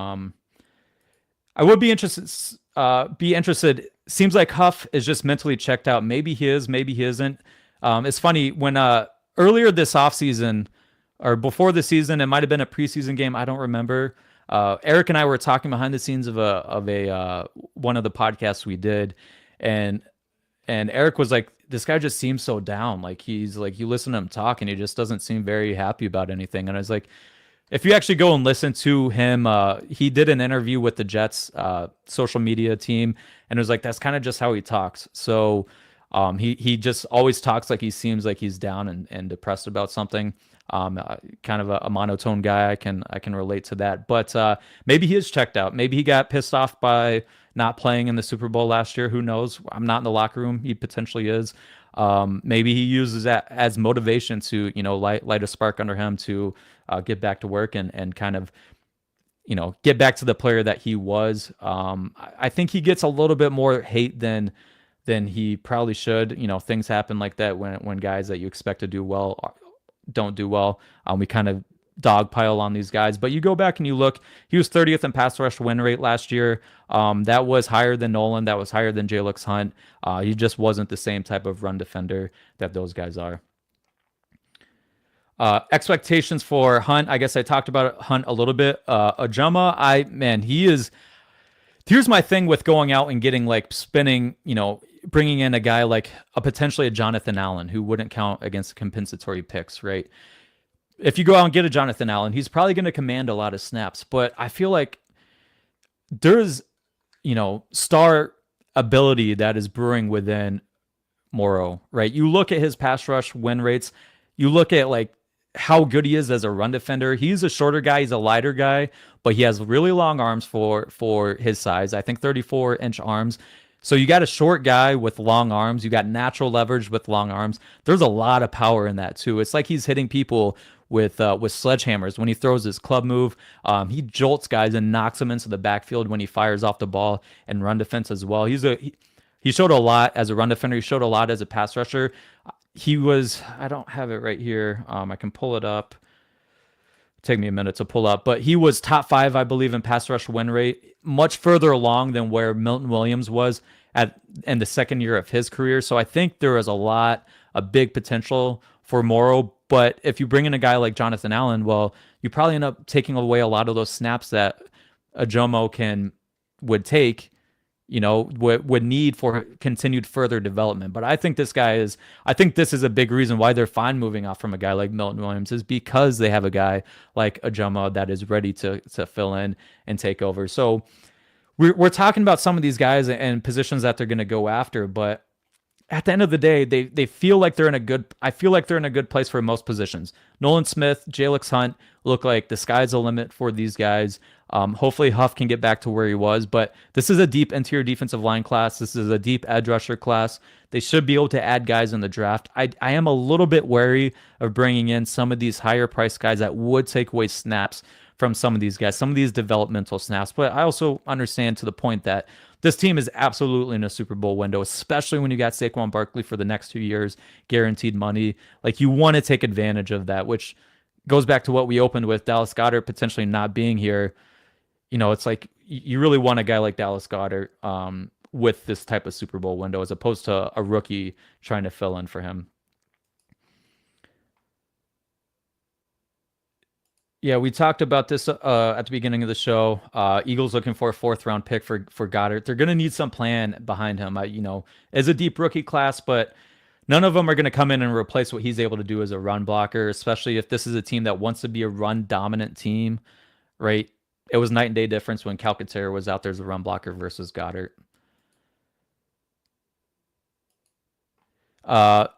I would be interested. Seems like Huff is just mentally checked out. Maybe he is, maybe he isn't. It's funny when earlier this offseason or before the season, it might have been a preseason game, I don't remember. Eric and I were talking behind the scenes of a one of the podcasts we did, and Eric was like, "This guy just seems so down. Like, he's like, you listen to him talk, and he just doesn't seem very happy about anything." And I was like, if you actually go and listen to him, he did an interview with the Jets social media team, and it was like, that's kind of just how he talks. So he just always talks like he seems like he's down and depressed about something. Kind of a monotone guy. I can relate to that. But maybe he is checked out. Maybe he got pissed off by not playing in the Super Bowl last year. Who knows? I'm not in the locker room. He potentially is. Maybe he uses that as motivation to, light a spark under him to get back to work and kind of, get back to the player that he was. I think he gets a little bit more hate than he probably should. Things happen like that when guys that you expect to do well don't do well. We kind of dogpile on these guys, but you go back and you look, he was 30th in pass rush win rate last year. That was higher than Nolan. That was higher than Jalix Hunt. He just wasn't the same type of run defender that those guys are. Expectations for Hunt. I guess I talked about Hunt a little bit. Ajama, here's my thing with going out and getting bringing in a guy like potentially a Jonathan Allen, who wouldn't count against compensatory picks, right? If you go out and get a Jonathan Allen, he's probably going to command a lot of snaps, but I feel like there's, star ability that is brewing within Morrow, right? You look at his pass rush win rates, you look at how good he is as a run defender. He's a shorter guy, he's a lighter guy, but he has really long arms for his size. I think 34-inch arms. So you got a short guy with long arms. You got natural leverage with long arms. There's a lot of power in that too. It's like he's hitting people with sledgehammers when he throws his club move. He jolts guys and knocks them into the backfield when he fires off the ball, and run defense as well. He showed a lot as a run defender. He showed a lot as a pass rusher. I don't have it right here. I can pull it up. Take me a minute to pull up, but he was top 5, I believe, in pass rush win rate, much further along than where Milton Williams was in the second year of his career. So I think there is a big potential for Morrow. But if you bring in a guy like Jonathan Allen, well, you probably end up taking away a lot of those snaps that Ajomo would take, would need for continued further development. But I think this is a big reason why they're fine moving off from a guy like Milton Williams, is because they have a guy like Ajomo that is ready to fill in and take over. So we're talking about some of these guys and positions that they're going to go after, but at the end of the day, they feel like they're in a good place for most positions. Nolan Smith, Jalix Hunt look like the sky's the limit for these guys. Hopefully Huff can get back to where he was, but this is a deep interior defensive line class. This is a deep edge rusher class. They should be able to add guys in the draft. I am a little bit wary of bringing in some of these higher priced guys that would take away snaps from some of these guys, some of these developmental snaps. But I also understand to the point that this team is absolutely in a Super Bowl window, especially when you got Saquon Barkley for the next 2 years, guaranteed money. Like, you want to take advantage of that, which goes back to what we opened with, Dallas Goedert potentially not being here. It's like you really want a guy like Dallas Goedert with this type of Super Bowl window, as opposed to a rookie trying to fill in for him. Yeah, we talked about this at the beginning of the show. Eagles looking for a fourth round pick for Goddard. They're going to need some plan behind him. As a deep rookie class, but none of them are going to come in and replace what he's able to do as a run blocker, especially if this is a team that wants to be a run dominant team, right? It was night and day difference when Calcaterra was out there as a run blocker versus Goddard.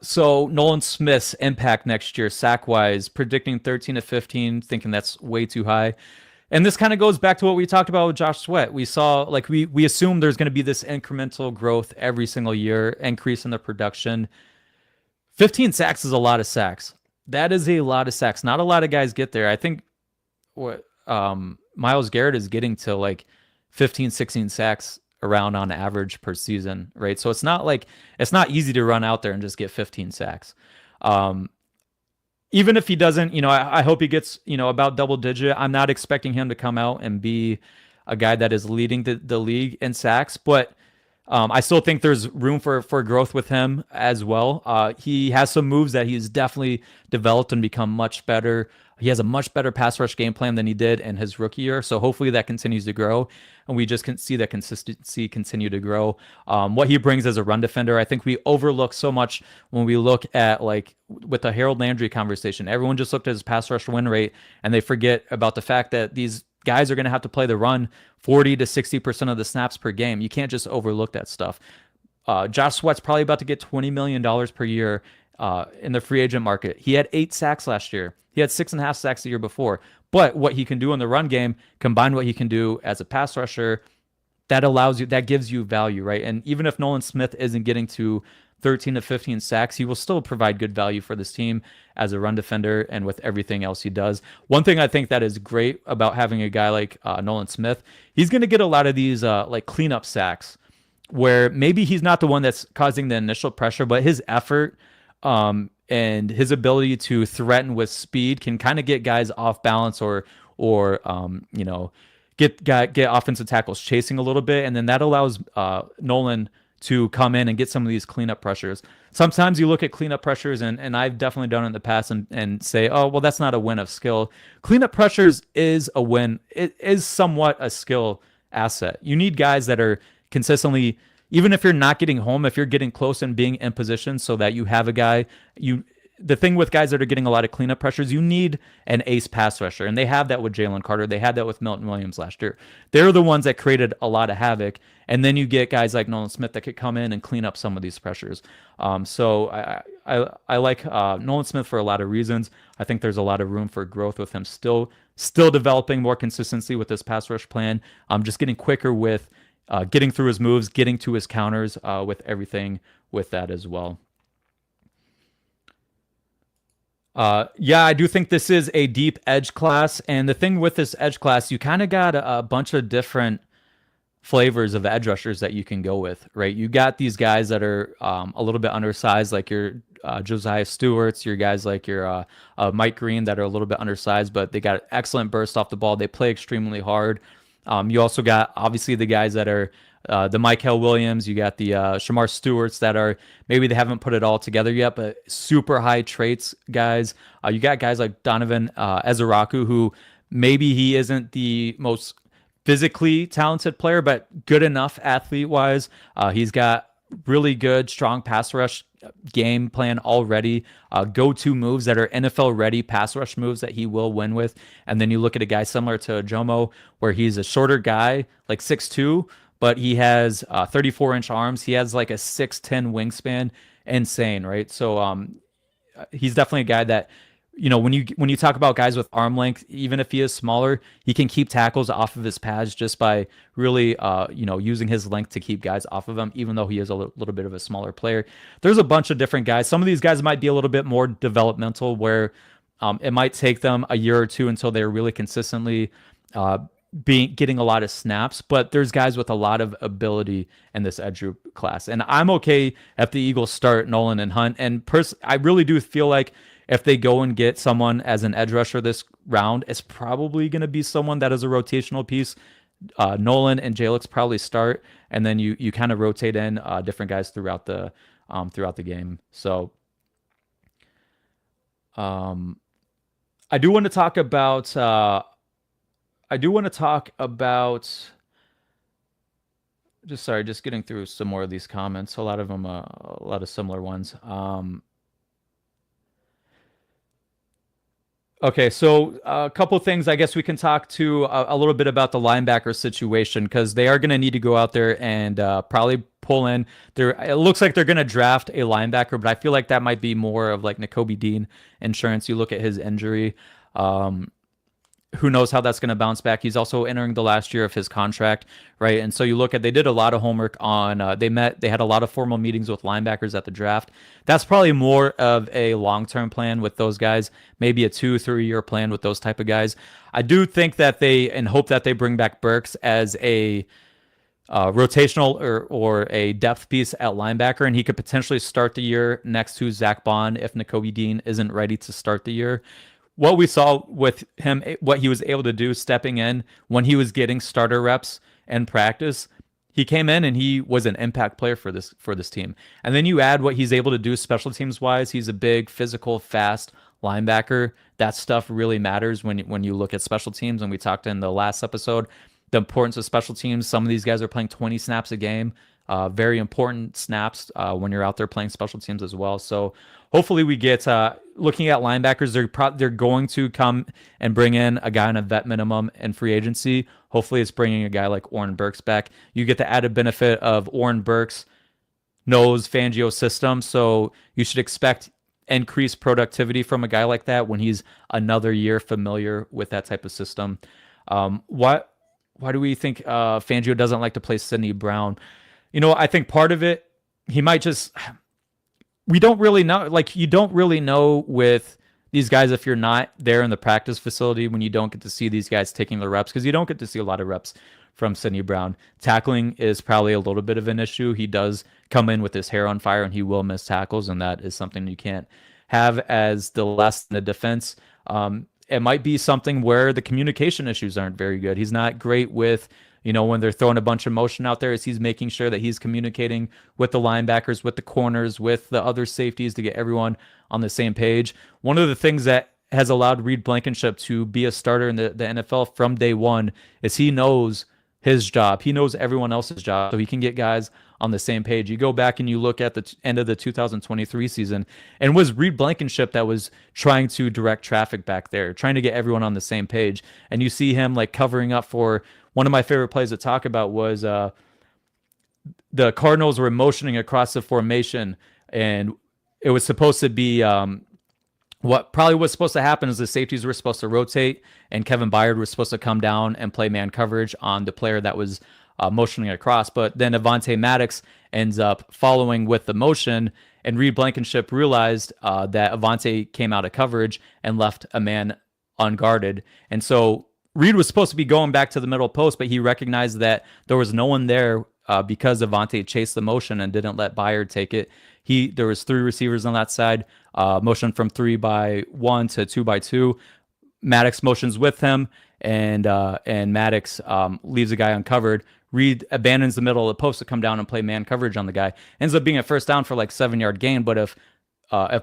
So Nolan Smith's impact next year, sack wise, predicting 13 to 15, thinking that's way too high. And this kind of goes back to what we talked about with Josh Sweat. We saw like we assume there's going to be this incremental growth every single year, increase in the production. 15 sacks is a lot of sacks. That is a lot of sacks. Not a lot of guys get there. I think what Myles Garrett is getting to like 15, 16 sacks around on average per season, right? So it's not easy to run out there and just get 15 sacks. Um, Even if he doesn't, I hope he gets, about double digit. I'm not expecting him to come out and be a guy that is leading the league in sacks, but I still think there's room for growth with him as well. He has some moves that he's definitely developed and become much better. He has a much better pass rush game plan than he did in his rookie year. So hopefully that continues to grow, and we just can see that consistency continue to grow. What he brings as a run defender, I think we overlook so much when we look at like with the Harold Landry conversation. Everyone just looked at his pass rush win rate, and they forget about the fact that these guys are going to have to play the run 40 to 60% of the snaps per game. You can't just overlook that stuff. Josh Sweat's probably about to get $20 million per year in the free agent market. He had 8 sacks last year. He had 6.5 sacks the year before. But what he can do in the run game, combined what he can do as a pass rusher, that gives you value, right? And even if Nolan Smith isn't getting to 13 to 15 sacks, he will still provide good value for this team as a run defender and with everything else he does. One thing I think that is great about having a guy like Nolan Smith, he's going to get a lot of these like cleanup sacks where maybe he's not the one that's causing the initial pressure, but his effort and his ability to threaten with speed can kind of get guys off balance or get offensive tackles chasing a little bit, and then that allows Nolan to come in and get some of these cleanup pressures. Sometimes you look at cleanup pressures, and I've definitely done it in the past, and say, oh, well, that's not a win of skill. Cleanup pressures is a win. It is somewhat a skill asset. You need guys that are consistently, even if you're not getting home, if you're getting close and being in position so that you have a guy, the thing with guys that are getting a lot of cleanup pressures, you need an ace pass rusher. And they have that with Jalen Carter. They had that with Milton Williams last year. They're the ones that created a lot of havoc. And then you get guys like Nolan Smith that could come in and clean up some of these pressures. So I like Nolan Smith for a lot of reasons. I think there's a lot of room for growth with him still developing more consistency with this pass rush plan. Just getting quicker with getting through his moves, getting to his counters with everything with that as well. Yeah, I do think this is a deep edge class. And the thing with this edge class, you kind of got a bunch of different flavors of edge rushers that you can go with, right? You got these guys that are a little bit undersized, like your Josiah Stewart's, your guys like your Mike Green that are a little bit undersized, but they got excellent burst off the ball. They play extremely hard. You also got obviously the guys that are the Michael Williams. You got the Shamar Stewarts that are maybe they haven't put it all together yet, but super high traits guys. You got guys like Donovan Ezeraku, who maybe he isn't the most physically talented player, but good enough athlete wise. He's got really good, strong pass rush game plan already. Go-to moves that are NFL ready pass rush moves that he will win with. And then you look at a guy similar to Jomo, where he's a shorter guy, like 6'2", but he has 34-inch arms. He has like a 6'10" wingspan. Insane, right? So he's definitely a guy that when you talk about guys with arm length, even if he is smaller, he can keep tackles off of his pads just by really using his length to keep guys off of him, even though he is a little bit of a smaller player. There's a bunch of different guys. Some of these guys might be a little bit more developmental, where it might take them a year or two until they're really consistently getting a lot of snaps, but there's guys with a lot of ability in this edge group class. And I'm okay if the Eagles start Nolan and Hunt. And I really do feel like if they go and get someone as an edge rusher this round, it's probably going to be someone that is a rotational piece. Nolan and Jalix probably start, and then you kind of rotate in different guys throughout the game. So I do want to talk about. I do want to talk about. Just sorry, just getting through some more of these comments. A lot of them, a lot of similar ones. Okay, so a couple things. I guess we can talk to a little bit about the linebacker situation because they are going to need to go out there and probably pull in. There, it looks like they're going to draft a linebacker, but I feel like that might be more of like Nakobe Dean insurance. You look at his injury. Um, who knows how that's going to bounce back. He's also entering the last year of his contract, right? And so you look at, they did a lot of homework on, they had a lot of formal meetings with linebackers at the draft. That's probably more of a long-term plan with those guys, maybe a 2-3 year plan with those type of guys. I do think that and hope that they bring back Burks as a rotational or a depth piece at linebacker, and he could potentially start the year next to Zach Bond if Nakobe Dean isn't ready to start the year. What we saw with him, what he was able to do stepping in when he was getting starter reps in practice, he came in and he was an impact player for this team. And then you add what he's able to do special teams wise. He's a big, physical, fast linebacker. That stuff really matters when you look at special teams. And we talked in the last episode the importance of special teams. Some of these guys are playing 20 snaps a game. Very important snaps when you're out there playing special teams as well. So hopefully we get looking at linebackers. They're going to come and bring in a guy on a vet minimum in free agency. Hopefully it's bringing a guy like Oren Burks back. You get the added benefit of Oren Burks knows Fangio's system, so you should expect increased productivity from a guy like that when he's another year familiar with that type of system. Why do we think Fangio doesn't like to play Sidney Brown? I think part of it, he might just, we don't really know. Like, you don't really know with these guys if you're not there in the practice facility when you don't get to see these guys taking the reps, because you don't get to see a lot of reps from Sidney Brown. Tackling is probably a little bit of an issue. He does come in with his hair on fire and he will miss tackles, and that is something you can't have as the last in the defense. It might be something where the communication issues aren't very good. He's not great with when they're throwing a bunch of motion out there, is he's making sure that he's communicating with the linebackers, with the corners, with the other safeties to get everyone on the same page. One of the things that has allowed Reed Blankenship to be a starter in the NFL from day one is he knows his job. He knows everyone else's job, so he can get guys on the same page. You go back and you look at the end of the 2023 season, and it was Reed Blankenship that was trying to direct traffic back there, trying to get everyone on the same page. And you see him like covering up for one of my favorite plays to talk about was the Cardinals were motioning across the formation, and it was supposed to be what probably was supposed to happen is the safeties were supposed to rotate, and Kevin Byard was supposed to come down and play man coverage on the player that was motioning across. But then Avonte Maddox ends up following with the motion, and Reed Blankenship realized that Avonte came out of coverage and left a man unguarded. And so Reed was supposed to be going back to the middle post, but he recognized that there was no one there because Avonte chased the motion and didn't let Byard take it. There was 3 receivers on that side, motion from 3-by-1 to 2-by-2. Maddox motions with him, and Maddox leaves a guy uncovered. Reed abandons the middle of the post to come down and play man coverage on the guy. Ends up being a first down for like 7-yard gain, but if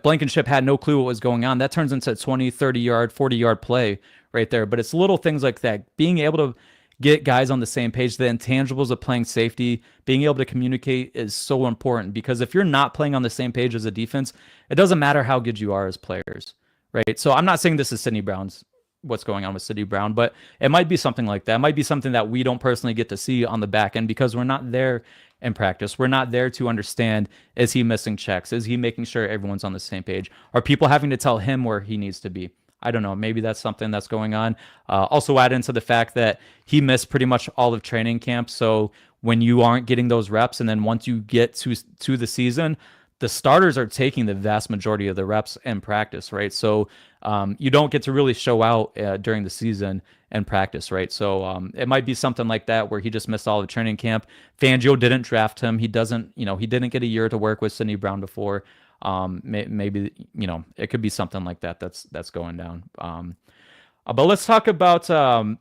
Blankenship had no clue what was going on, that turns into a 20, 30-yard, 40-yard play right there. But it's little things like that. Being able to get guys on the same page, the intangibles of playing safety, being able to communicate is so important, because if you're not playing on the same page as a defense, it doesn't matter how good you are as players, right? So I'm not saying this is Sidney Brown's, what's going on with Sidney Brown, but it might be something like that. It might be something that we don't personally get to see on the back end because we're not there in practice. We're not there to understand, is he missing checks? Is he making sure everyone's on the same page? Are people having to tell him where he needs to be? I don't know. Maybe that's something that's going on. Also add into the fact that he missed pretty much all of training camp. So when you aren't getting those reps, and then once you get to the season, the starters are taking the vast majority of the reps in practice, right? So you don't get to really show out during the season and practice, right? So it might be something like that where he just missed all the training camp. Fangio didn't draft him. He didn't get a year to work with Sidney Brown before. Maybe it could be something like that that's going down. But let's talk about a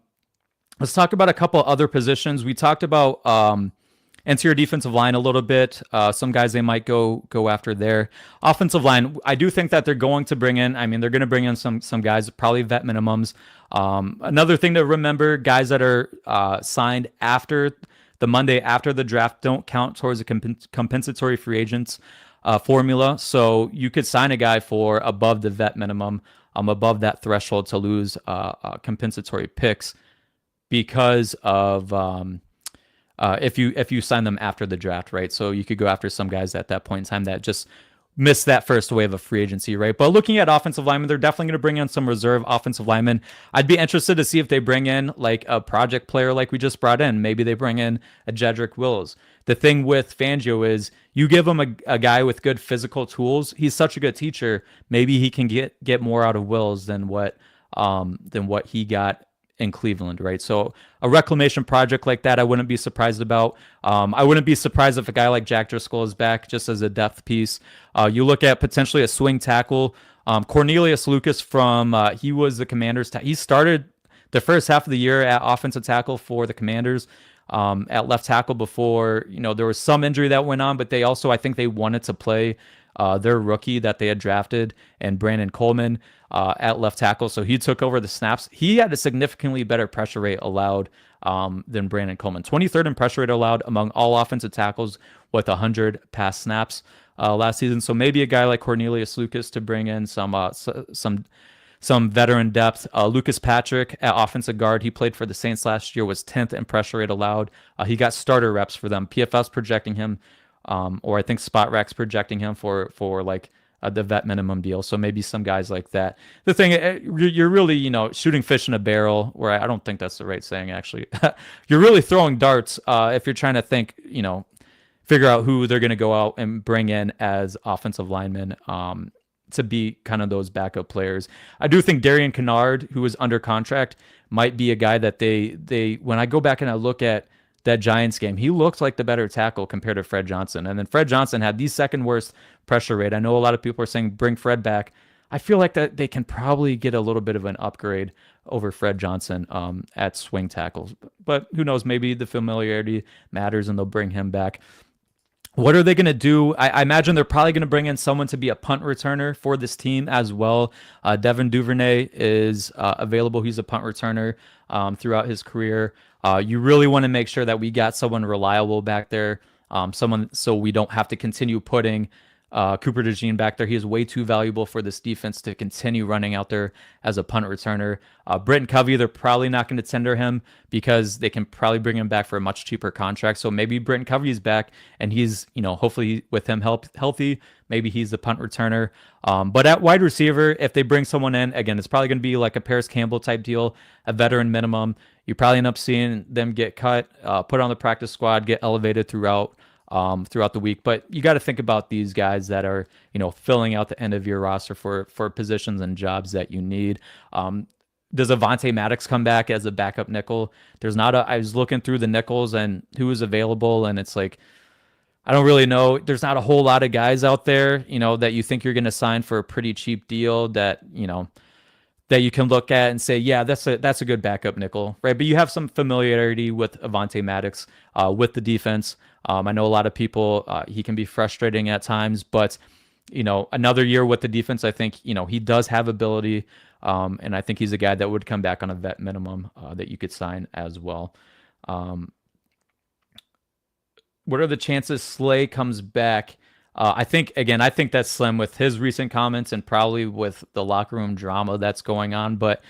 couple other positions. We talked about interior defensive line a little bit. Some guys they might go after there. Offensive line, I do think that they're going to bring in. I mean, they're going to bring in some guys, probably vet minimums. Another thing to remember: guys that are signed after the Monday after the draft don't count towards a compensatory free agents formula. So you could sign a guy for above the vet minimum, above that threshold to lose compensatory picks because of if you sign them after the draft, right? So you could go after some guys at that point in time that just missed that first wave of free agency, right? But looking at offensive linemen, they're definitely going to bring in some reserve offensive linemen. I'd be interested to see if they bring in like a project player like we just brought in. Maybe they bring in a Jedrick Wills. The thing with Fangio is you give him a guy with good physical tools. He's such a good teacher. Maybe he can get more out of Wills than what he got in Cleveland, right? So a reclamation project like that, I wouldn't be surprised about. I wouldn't be surprised if a guy like Jack Driscoll is back just as a depth piece. You look at potentially a swing tackle. Cornelius Lucas he was the Commanders. He started the first half of the year at offensive tackle for the Commanders. At left tackle before, there was some injury that went on, but they also, I think they wanted to play their rookie that they had drafted and Brandon Coleman at left tackle. So he took over the snaps. He had a significantly better pressure rate allowed than Brandon Coleman. 23rd in pressure rate allowed among all offensive tackles with 100 pass snaps last season. So maybe a guy like Cornelius Lucas to bring in some veteran depth. Lucas Patrick at offensive guard. He played for the Saints last year, was 10th in pressure rate allowed. He got starter reps for them. PFF's projecting him, or I think SpotRack's projecting him for like the vet minimum deal. So maybe some guys like that. The thing, you're really, shooting fish in a barrel, where I don't think that's the right saying, actually. You're really throwing darts if you're trying to think, figure out who they're going to go out and bring in as offensive linemen to be kind of those backup players. I do think Darian Kennard, who is under contract, might be a guy that they when I go back and I look at that Giants game, he looked like the better tackle compared to Fred Johnson. And then Fred Johnson had the second worst pressure rate. I know a lot of people are saying bring Fred back. I feel like that they can probably get a little bit of an upgrade over Fred Johnson at swing tackles. But who knows, maybe the familiarity matters and they'll bring him back. What are they going to do? I imagine they're probably going to bring in someone to be a punt returner for this team as well. Devin Duvernay is available. He's a punt returner throughout his career. You really want to make sure that we got someone reliable back there, someone so we don't have to continue putting Cooper DeJean back there. He is way too valuable for this defense to continue running out there as a punt returner. Britton Covey, they're probably not going to tender him because they can probably bring him back for a much cheaper contract. So maybe Britton Covey's back and he's, hopefully with him healthy, maybe he's the punt returner. But at wide receiver, if they bring someone in, again, it's probably going to be like a Paris Campbell type deal, a veteran minimum. You probably end up seeing them get cut, put on the practice squad, get elevated throughout the week. But you got to think about these guys that are, filling out the end of your roster for positions and jobs that you need. Does Avonte Maddox come back as a backup nickel? I was looking through the nickels and who is available, and it's like, I don't really know. There's not a whole lot of guys out there, that you think you're going to sign for a pretty cheap deal that you can look at and say, yeah, that's a good backup nickel, right? But you have some familiarity with Avonte Maddox, with the defense. I know a lot of people, he can be frustrating at times, but another year with the defense, I think, he does have ability. And I think he's a guy that would come back on a vet minimum that you could sign as well. What are the chances Slay comes back? I think that's slim with his recent comments and probably with the locker room drama that's going on. But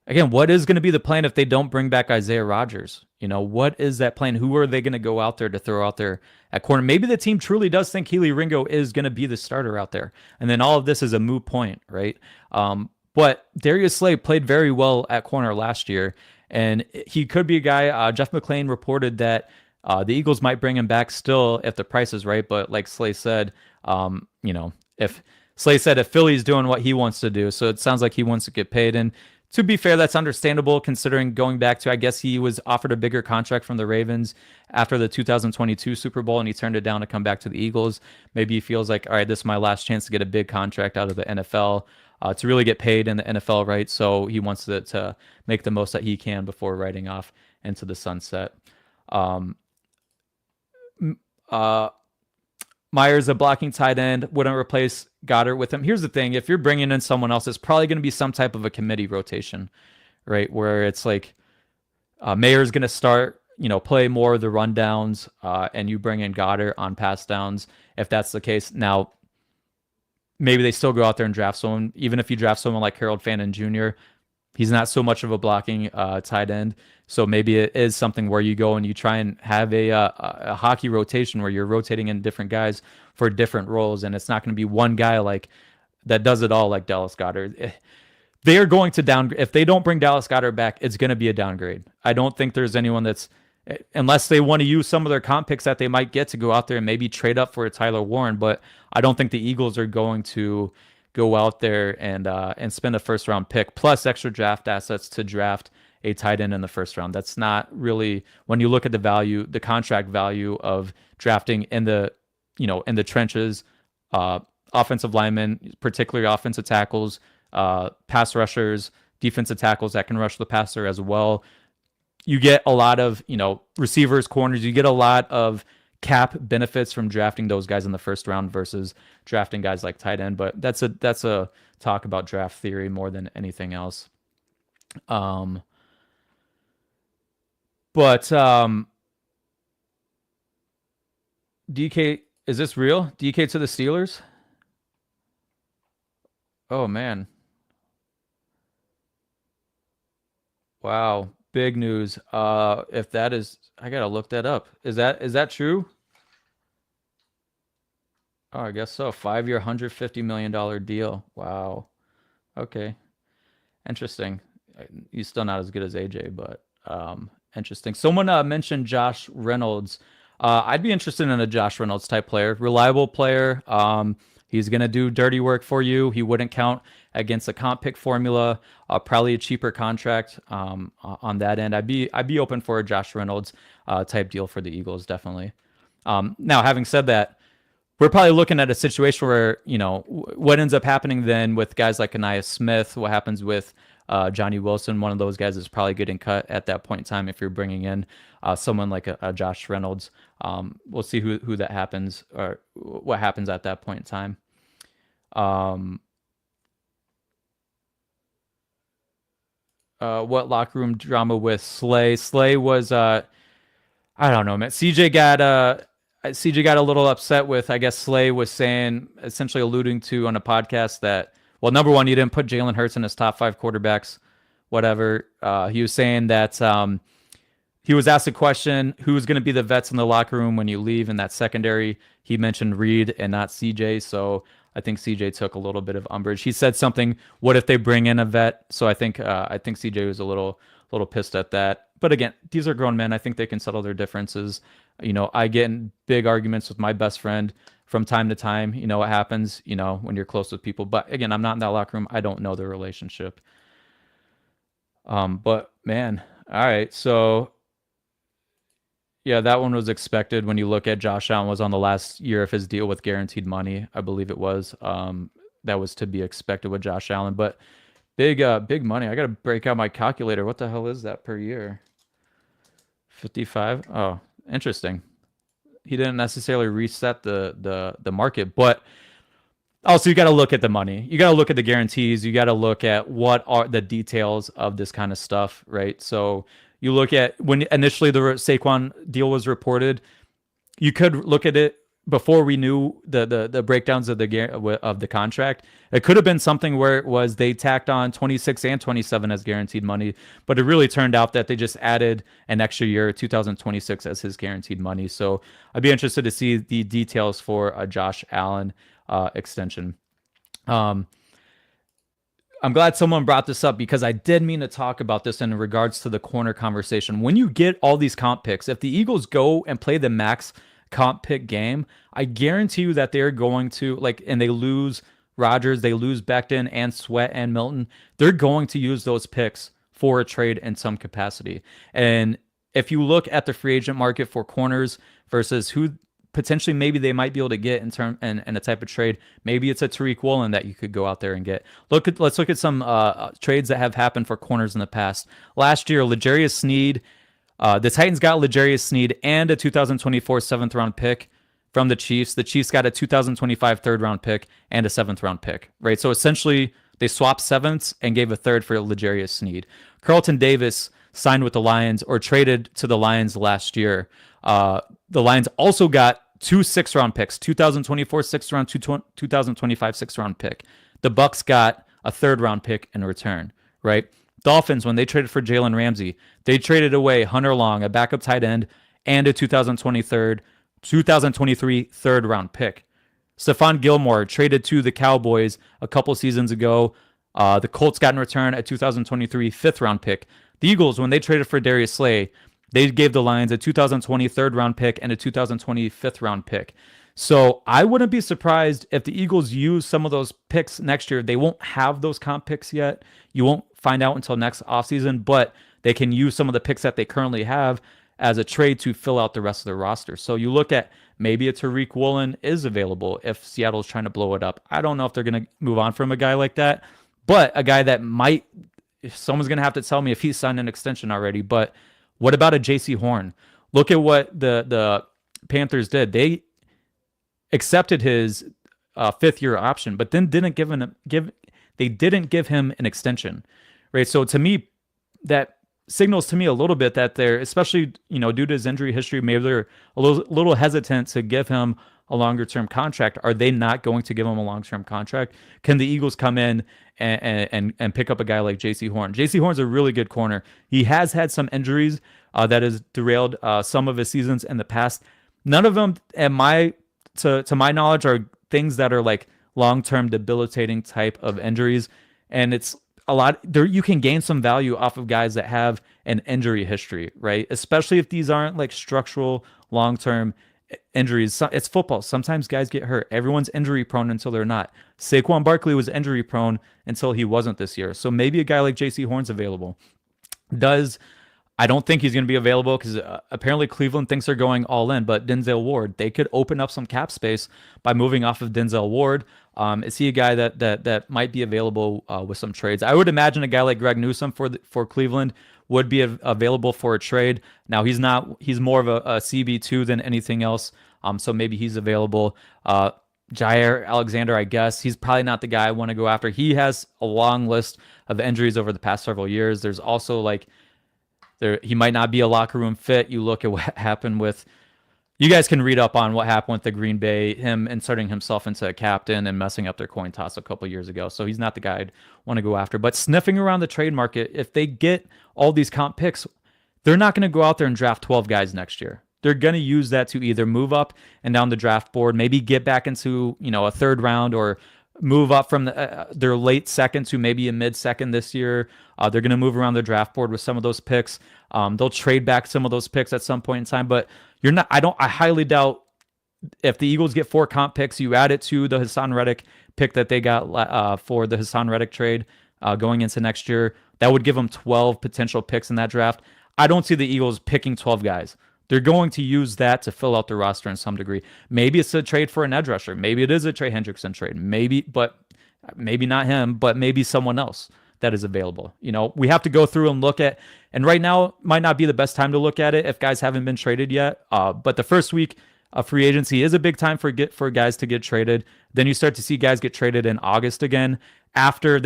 again, what is going to be the plan if they don't bring back Isaiah Rodgers? What is that plan? Who are they going to go out there to throw out there at corner? Maybe the team truly does think Kelee Ringo is going to be the starter out there. And then all of this is a moot point, right? But Darius Slay played very well at corner last year, and he could be a guy. Jeff McLean reported that the Eagles might bring him back still if the price is right. But like Slay said, if Philly's doing what he wants to do, so it sounds like he wants to get paid. And to be fair, that's understandable considering going back to, I guess he was offered a bigger contract from the Ravens after the 2022 Super Bowl, and he turned it down to come back to the Eagles. Maybe he feels like, all right, this is my last chance to get a big contract out of the NFL. To really get paid in the NFL, right? So he wants to make the most that he can before riding off into the sunset. uh, Myers, a blocking tight end, wouldn't replace Goddard with him. Here's the thing: if you're bringing in someone else, it's probably going to be some type of a committee rotation, right? Where it's like Mayer's going to start, play more of the rundowns, and you bring in Goddard on pass downs. If that's the case, now maybe they still go out there and draft someone. Even if you draft someone like Harold Fannin Jr., he's not so much of a blocking tight end. So maybe it is something where you go and you try and have a hockey rotation where you're rotating in different guys for different roles, and it's not going to be one guy like that does it all like Dallas Goedert. They are going to downgrade. If they don't bring Dallas Goedert back, it's going to be a downgrade. I don't think there's anyone that's, unless they want to use some of their comp picks that they might get to go out there and maybe trade up for a Tyler Warren, but I don't think the Eagles are going to go out there and spend a first round pick plus extra draft assets to draft a tight end in the first round. That's not really, when you look at the value, the contract value of drafting in the trenches, offensive linemen, particularly offensive tackles, pass rushers, defensive tackles that can rush the passer as well. You get a lot of, receivers, corners. You get a lot of cap benefits from drafting those guys in the first round versus drafting guys like tight end. But that's a talk about draft theory more than anything else. But DK, is this real? DK to the Steelers? Oh man. Wow. Big news. If that is, I gotta look that up. Is that true? Oh, I guess so. 5-year, $150 million deal. Wow. Okay. Interesting. He's still not as good as AJ, but interesting. Someone mentioned Josh Reynolds. I'd be interested in a Josh Reynolds type player, reliable player. He's gonna do dirty work for you. He wouldn't count against a comp pick formula. Probably a cheaper contract on that end. I'd be open for a Josh Reynolds type deal for the Eagles, definitely. Now, having said that, we're probably looking at a situation where, what ends up happening then with guys like Anaya Smith, what happens with Johnny Wilson, one of those guys is probably getting cut at that point in time if you're bringing in someone like a Josh Reynolds. We'll see who that happens or what happens at that point in time. What locker room drama with Slay? Slay was, I don't know, man. CJ got a little upset with, I guess Slay was saying, essentially alluding to on a podcast that, well, number one, you didn't put Jalen Hurts in his top 5 quarterbacks, whatever. He was saying that he was asked a question, who's going to be the vets in the locker room when you leave in that secondary? He mentioned Reed and not CJ, so I think CJ took a little bit of umbrage. He said something, what if they bring in a vet? So I think CJ was a little pissed at that. But again, these are grown men. I think they can settle their differences. I get in big arguments with my best friend from time to time. What happens, when you're close with people. But again, I'm not in that locker room. I don't know their relationship. But man, all right. So yeah, that one was expected when you look at Josh Allen was on the last year of his deal with guaranteed money. I believe it was. That was to be expected with Josh Allen. But big money. I got to break out my calculator. What the hell is that per year? 55. Oh, interesting. He didn't necessarily reset the market, but also you got to look at the money. You got to look at the guarantees. You got to look at what are the details of this kind of stuff, right? So you look at when initially the Saquon deal was reported, you could look at it before we knew the breakdowns of the contract. It could have been something where it was they tacked on 26 and 27 as guaranteed money, but it really turned out that they just added an extra year, 2026, as his guaranteed money. So I'd be interested to see the details for a Josh Allen extension. I'm glad someone brought this up because I did mean to talk about this in regards to the corner conversation. When you get all these comp picks, if the Eagles go and play the max comp pick game, I guarantee you that they're going to, and they lose Rodgers, they lose Becton and Sweat and Milton, they're going to use those picks for a trade in some capacity. And if you look at the free agent market for corners versus who potentially maybe they might be able to get in a type of trade, maybe it's a Tariq Woolen that you could go out there and get. Let's look at some trades that have happened for corners in the past. Last year, L'Jarius Sneed The Titans got L'Jarius Sneed and a 2024 seventh round pick from the Chiefs. The Chiefs got a 2025 third round pick and a seventh round pick, right? So essentially, they swapped sevenths and gave a third for L'Jarius Sneed. Carlton Davis signed with the Lions or traded to the Lions last year. The Lions also got two sixth-round picks, 2024 sixth round, 2025 sixth-round pick. The Bucks got a third-round pick in return, right? Dolphins, when they traded for Jalen Ramsey, they traded away Hunter Long, a backup tight end, and a 2023 third-round pick. Stephon Gilmore traded to the Cowboys a couple seasons ago. The Colts got in return a 2023 fifth-round pick. The Eagles, when they traded for Darius Slay, they gave the Lions a 2020 third-round pick and a 2020 fifth-round pick. So I wouldn't be surprised if the Eagles use some of those picks next year. They won't have those comp picks yet. You won't find out until next offseason, but they can use some of the picks that they currently have as a trade to fill out the rest of their roster. So you look at maybe a Tariq Woolen is available if Seattle's trying to blow it up. I don't know if they're going to move on from a guy like that, but a guy that might, if someone's going to have to tell me if he's signed an extension already. But what about a JC Horn? Look at what the Panthers did. They accepted his fifth-year option, but then didn't give him an extension, right? So to me, that signals to me a little bit that they're, especially due to his injury history, maybe they're a little hesitant to give him a longer-term contract. Are they not going to give him a long-term contract? Can the Eagles come in and pick up a guy like JC Horn? JC Horn's a really good corner. He has had some injuries that has derailed some of his seasons in the past. None of them, to my knowledge, are things that are like long-term debilitating type of injuries. And it's a lot there. You can gain some value off of guys that have an injury history, right? Especially if these aren't like structural long-term injuries. It's football. Sometimes guys get hurt. Everyone's injury prone until they're not. Saquon Barkley was injury prone until he wasn't this year. So maybe a guy like JC Horn's available. I don't think he's going to be available because apparently Cleveland thinks they're going all in, but Denzel Ward, they could open up some cap space by moving off of Denzel Ward. Is he a guy that might be available with some trades? I would imagine a guy like Greg Newsome for Cleveland would be available for a trade. Now he's not. He's more of a CB2 than anything else. So maybe he's available. Jair Alexander, I guess he's probably not the guy I want to go after. He has a long list of injuries over the past several years. There's also he might not be a locker room fit. You look at what happened with. You guys can read up on what happened with the Green Bay, him inserting himself into a captain and messing up their coin toss a couple years ago. So he's not the guy I'd want to go after. But sniffing around the trade market, if they get all these comp picks, they're not going to go out there and draft 12 guys next year. They're going to use that to either move up and down the draft board, maybe get back into a third round, or move up from their late second to maybe a mid second this year. They're going to move around the draft board with some of those picks. They'll trade back some of those picks at some point in time, but I highly doubt if the Eagles get 4 comp picks, you add it to the Hassan Reddick pick that they got for the Hassan Reddick trade going into next year. That would give them 12 potential picks in that draft. I don't see the Eagles picking 12 guys. They're going to use that to fill out their roster in some degree. Maybe it's a trade for an edge rusher. Maybe it is a Trey Hendrickson trade. Maybe not him, but maybe someone else that is available. We have to go through and look at, and right now might not be the best time to look at it if guys haven't been traded yet. But the first week of free agency is a big time for guys to get traded. Then you start to see guys get traded in August again after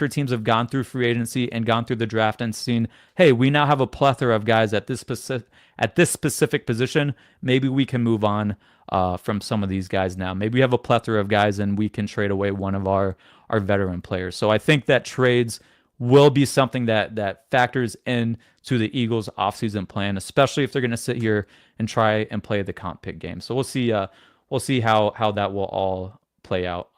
teams have gone through free agency and gone through the draft and seen, hey, we now have a plethora of guys at this specific position. Maybe we can move on from some of these guys now. Maybe we have a plethora of guys and we can trade away one of our veteran players. So I think that trades will be something that factors in to the Eagles' offseason plan, especially if they're going to sit here and try and play the comp pick game. So we'll see how that will all play out.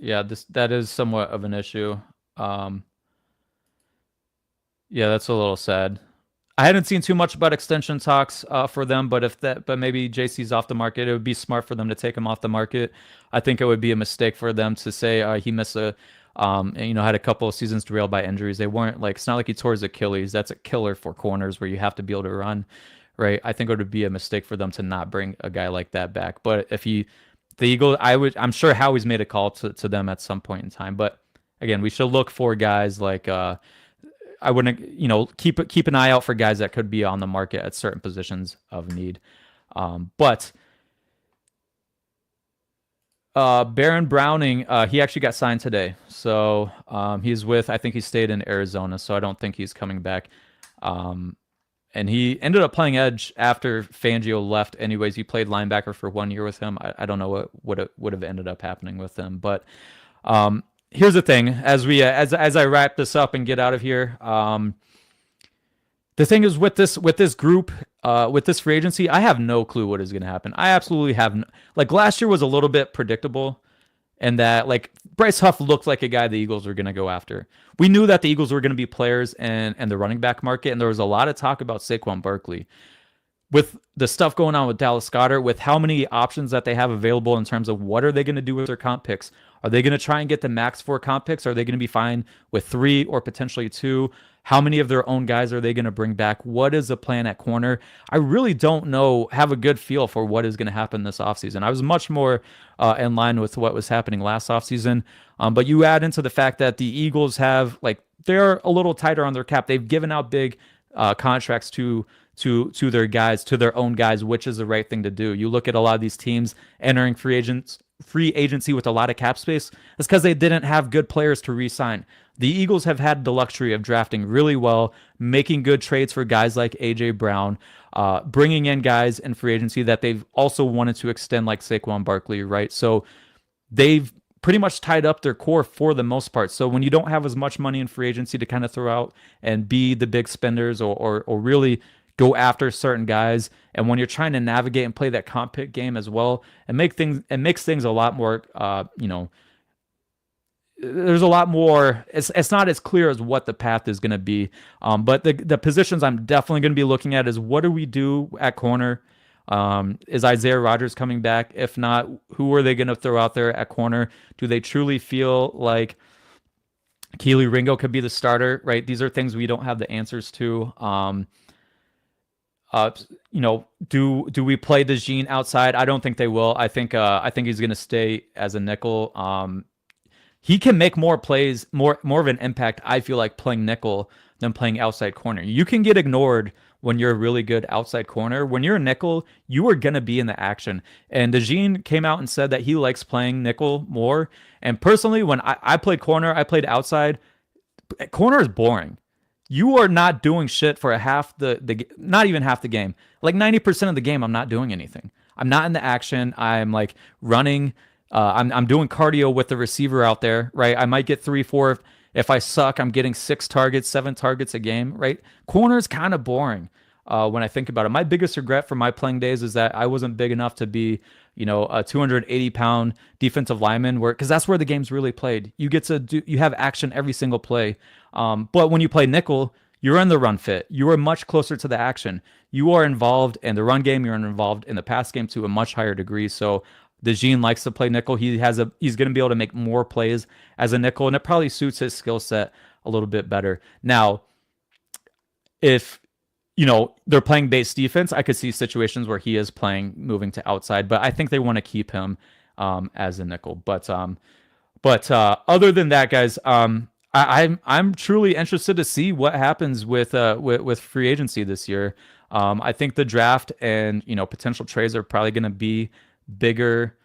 Yeah, that is somewhat of an issue. Yeah, that's a little sad. I hadn't seen too much about extension talks for them, but maybe JC's off the market, it would be smart for them to take him off the market. I think it would be a mistake for them to say he missed had a couple of seasons derailed by injuries. They weren't it's not like he tore his Achilles. That's a killer for corners where you have to be able to run, right? I think it would be a mistake for them to not bring a guy like that back. But if he the Eagles, I'm sure Howie's made a call to them at some point in time. But again, we should look for guys like I wouldn't, keep an eye out for guys that could be on the market at certain positions of need. But Baron Browning, he actually got signed today. So I think he stayed in Arizona, so I don't think he's coming back. And he ended up playing edge after Fangio left. Anyways, he played linebacker for 1 year with him. I don't know what would have ended up happening with him. But here's the thing: as I wrap this up and get out of here, the thing is with this group, with this free agency, I have no clue what is going to happen. I absolutely have like last year was a little bit predictable, and that like Bryce Huff looked like a guy the Eagles were going to go after. We knew that the Eagles were going to be players and the running back market, and there was a lot of talk about Saquon Barkley. With the stuff going on with Dallas Goedert, with how many options that they have available in terms of what are they going to do with their comp picks? Are they going to try and get the max 4 comp picks? Are they going to be fine with 3 or potentially 2? How many of their own guys are they going to bring back? What is the plan at corner? I really don't have a good feel for what is going to happen this offseason. I was much more in line with what was happening last offseason. But you add into the fact that the Eagles they're a little tighter on their cap. They've given out big contracts to their guys, to their own guys, which is the right thing to do. You look at a lot of these teams entering free agency with a lot of cap space. It's because they didn't have good players to re-sign. The Eagles have had the luxury of drafting really well, making good trades for guys like A.J. Brown, bringing in guys in free agency that they've also wanted to extend, like Saquon Barkley, right? So they've pretty much tied up their core for the most part. So when you don't have as much money in free agency to kind of throw out and be the big spenders or really go after certain guys, and when you're trying to navigate and play that comp pick game as well, it makes things a lot more, there's a lot more. It's not as clear as what the path is going to be. But the positions I'm definitely going to be looking at is what do we do at corner? Is Isaiah Rodgers coming back? If not, who are they going to throw out there at corner? Do they truly feel like Keely Ringo could be the starter? Right? These are things we don't have the answers to. Do we play DeJean outside? I don't think they will. I think he's going to stay as a nickel. He can make more plays, more of an impact, I feel like, playing nickel than playing outside corner. You can get ignored when you're a really good outside corner. When you're a nickel, you are going to be in the action. And DeJean came out and said that he likes playing nickel more. And personally, when I played corner, I played outside. Corner is boring. You are not doing shit for not even half the game. Like 90% of the game, I'm not doing anything. I'm not in the action. I'm like running. I'm doing cardio with the receiver out there, right? I might get 3, 4. If I suck, I'm getting 6 targets, 7 targets a game, right? Corner is kind of boring when I think about it. My biggest regret from my playing days is that I wasn't big enough to be, a 280-pound defensive lineman, because that's where the game's really played. You have action every single play. But when you play nickel, you're in the run fit. You are much closer to the action. You are involved in the run game. You're involved in the pass game to a much higher degree. So DeJean likes to play nickel. He's going to be able to make more plays as a nickel, and it probably suits his skill set a little bit better. Now, if they're playing base defense, I could see situations where he is moving to outside, but I think they want to keep him as a nickel. But other than that, guys, I'm truly interested to see what happens with free agency this year. I think the draft and potential trades are probably going to be bigger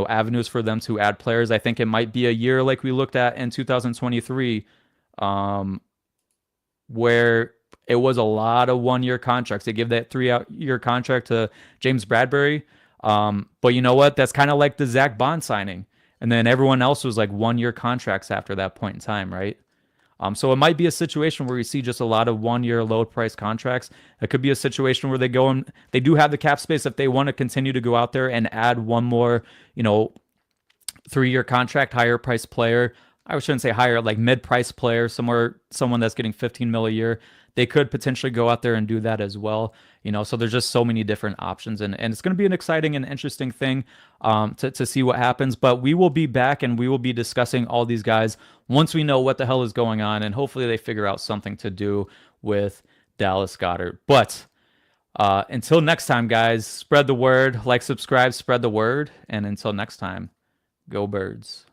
avenues for them to add players. I think it might be a year like we looked at in 2023 where it was a lot of 1-year contracts. They give that 3-year contract to James Bradbury, but you know what, that's kind of like the Zach Bond signing, and then everyone else was like 1-year contracts after that point in time, right? So it might be a situation where we see just a lot of 1-year low price contracts. It could be a situation where they go and they do have the cap space if they want to continue to go out there and add one more, 3-year contract, higher price player. I shouldn't say higher, like mid-price player, someone that's getting 15 mil a year. They could potentially go out there and do that as well. So there's just so many different options, and it's going to be an exciting and interesting thing to see what happens. But we will be back and we will be discussing all these guys once we know what the hell is going on, and hopefully they figure out something to do with Dallas Goedert. But Until next time, guys, spread the word, like, subscribe, spread the word. And until next time, go Birds.